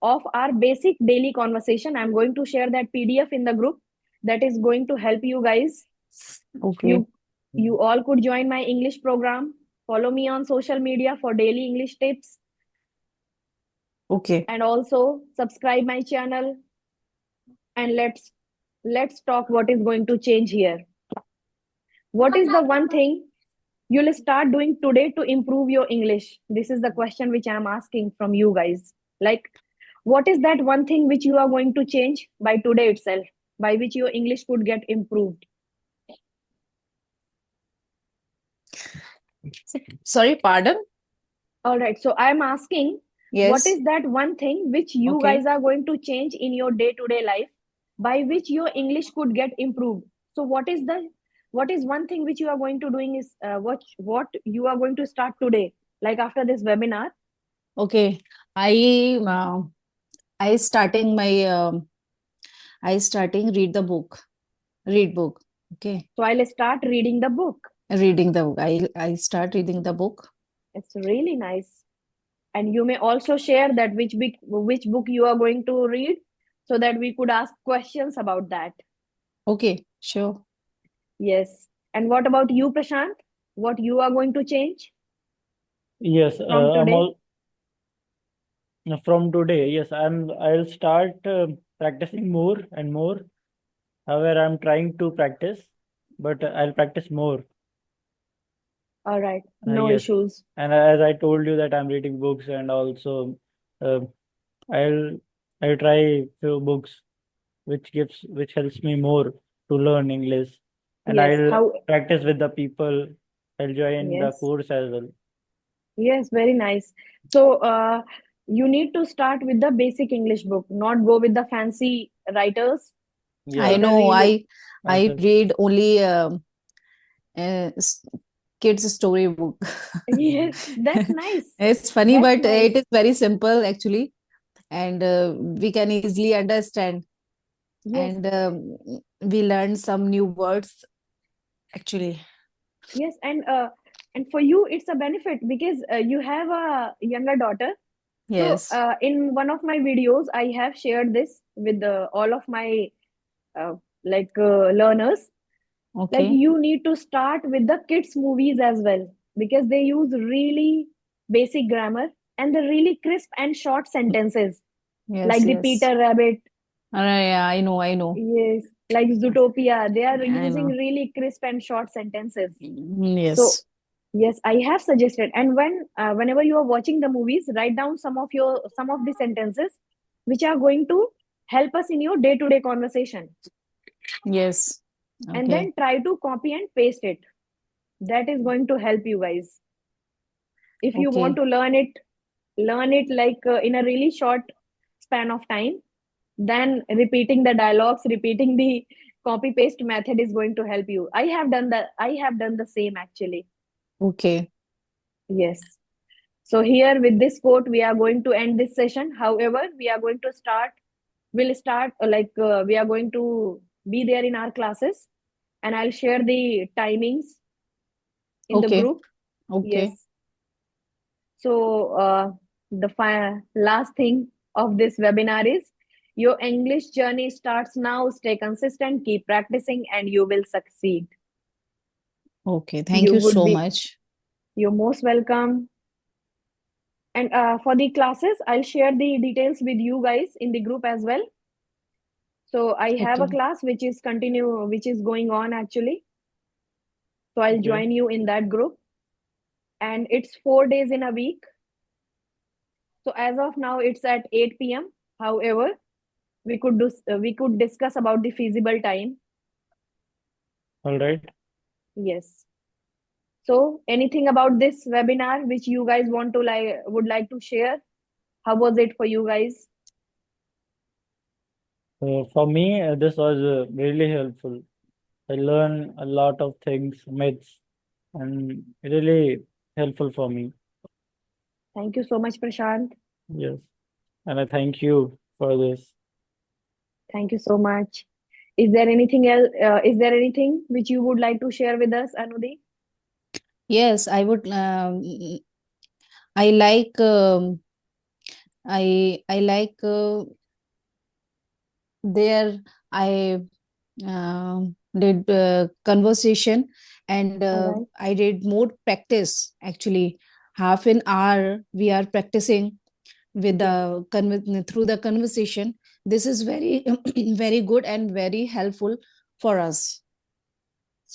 of our basic daily conversation. I'm going to share that PDF in the group. That is going to help you guys. Okay. You all could join my English program. Follow me on social media for daily English tips, Okay. and also subscribe my channel. And let's talk what is going to change here. What is the one thing you'll start doing today to improve your English? This is the question which I'm asking from you guys. Like, what is that one thing which you are going to change by today itself, by which your English could get improved? Sorry, pardon. All right. So I'm asking, what Yes. is that one thing which you Okay. guys are going to change in your day-to-day life by which your English could get improved? So what is one thing which you are going to doing is what you are going to start today, like after this webinar? Okay. I uh, I starting my I starting read book. Okay. So I'll start reading the book. Reading the book. I start reading the book. It's really nice. And you may also share that which book you are going to read so that we could ask questions about that. Okay, sure. Yes. And what about you, Prashant? What you are going to change Yes, from I'm today? all from today. Yes, I'll start practicing more and more. However, I'm trying to practice, but I'll practice more. All right. No Yes, issues. and as I told you that I'm reading books, and also uh, I'll I'll try few books which helps me more to learn English, and Yes. I'll How? practice with the people. I'll join the Yes. course as well. Yes. Very nice. So, you need to start with the basic English book, not go with the fancy writers I Yeah, with the know. really. I absolutely. read only uh, s- kids story book. Yes. That's nice. It's funny, That's but it nice. is very simple actually, and we can easily understand. Yes. And we learn some new words actually. Yes. And for you, it's a benefit because you have a younger daughter. So, Yes. in one of my videos, I have shared this with all of my uh, learners. Like, Okay. you need to start with the kids movies as well because they use really basic grammar and the really crisp and short sentences, Yes. like the Yes. Peter Rabbit. Yeah, I know. I know. Yes, like Zootopia, they are I using know. really crisp and short sentences. So Yes. yes, I have suggested. And whenever you are watching the movies, write down some of the sentences which are going to help us in your day-to-day conversation, Yes. and Okay. then try to copy and paste it. That is going to help you guys. If you want Okay. to learn it like in a really short span of time, then repeating the dialogues, repeating the copy paste method is going to help you. I have done the same actually. Okay. Yes. So here with this quote, we are going to end this session. However, we'll start we are going to be there in our classes, and I'll share the timings in the Okay. group. Okay. Yes. So the last thing of this webinar is your English journey starts now. Stay consistent, keep practicing, and you will succeed. Okay, thank You you would so be, much. you're most welcome. And for the classes, I'll share the details with you guys in the group as well. So I have a Okay. class which is going on actually. So I'll Okay. join you in that group. And it's 4 days in a week. So as of now, it's at 8 p.m. However, we could discuss about the feasible time. All right. Yes. So anything about this webinar which you guys would like to share? How was it for you guys? For me, this was really helpful. I learned a lot of things, myths, and really helpful for me. Thank you so much, Prashant. Yes. And I thank you for this. Thank you so much. Is there anything else? Is there anything which you would like to share with us, Anudi? Yes, I would. I like. I like there. I did conversation, and All right. I did more practice. Actually, half an hour we are practicing with Yes. through the conversation. This is very very good and very helpful for us.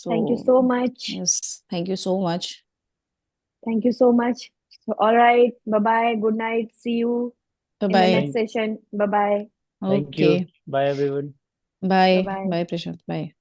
Thank you So so much. yes, thank you so much. Thank you so much. So, all right. Bye bye. Good night. See you Bye in the bye. next session. Bye bye. Thank you. Okay. Bye, everyone. Bye Bye bye. bye, Prashant. Bye.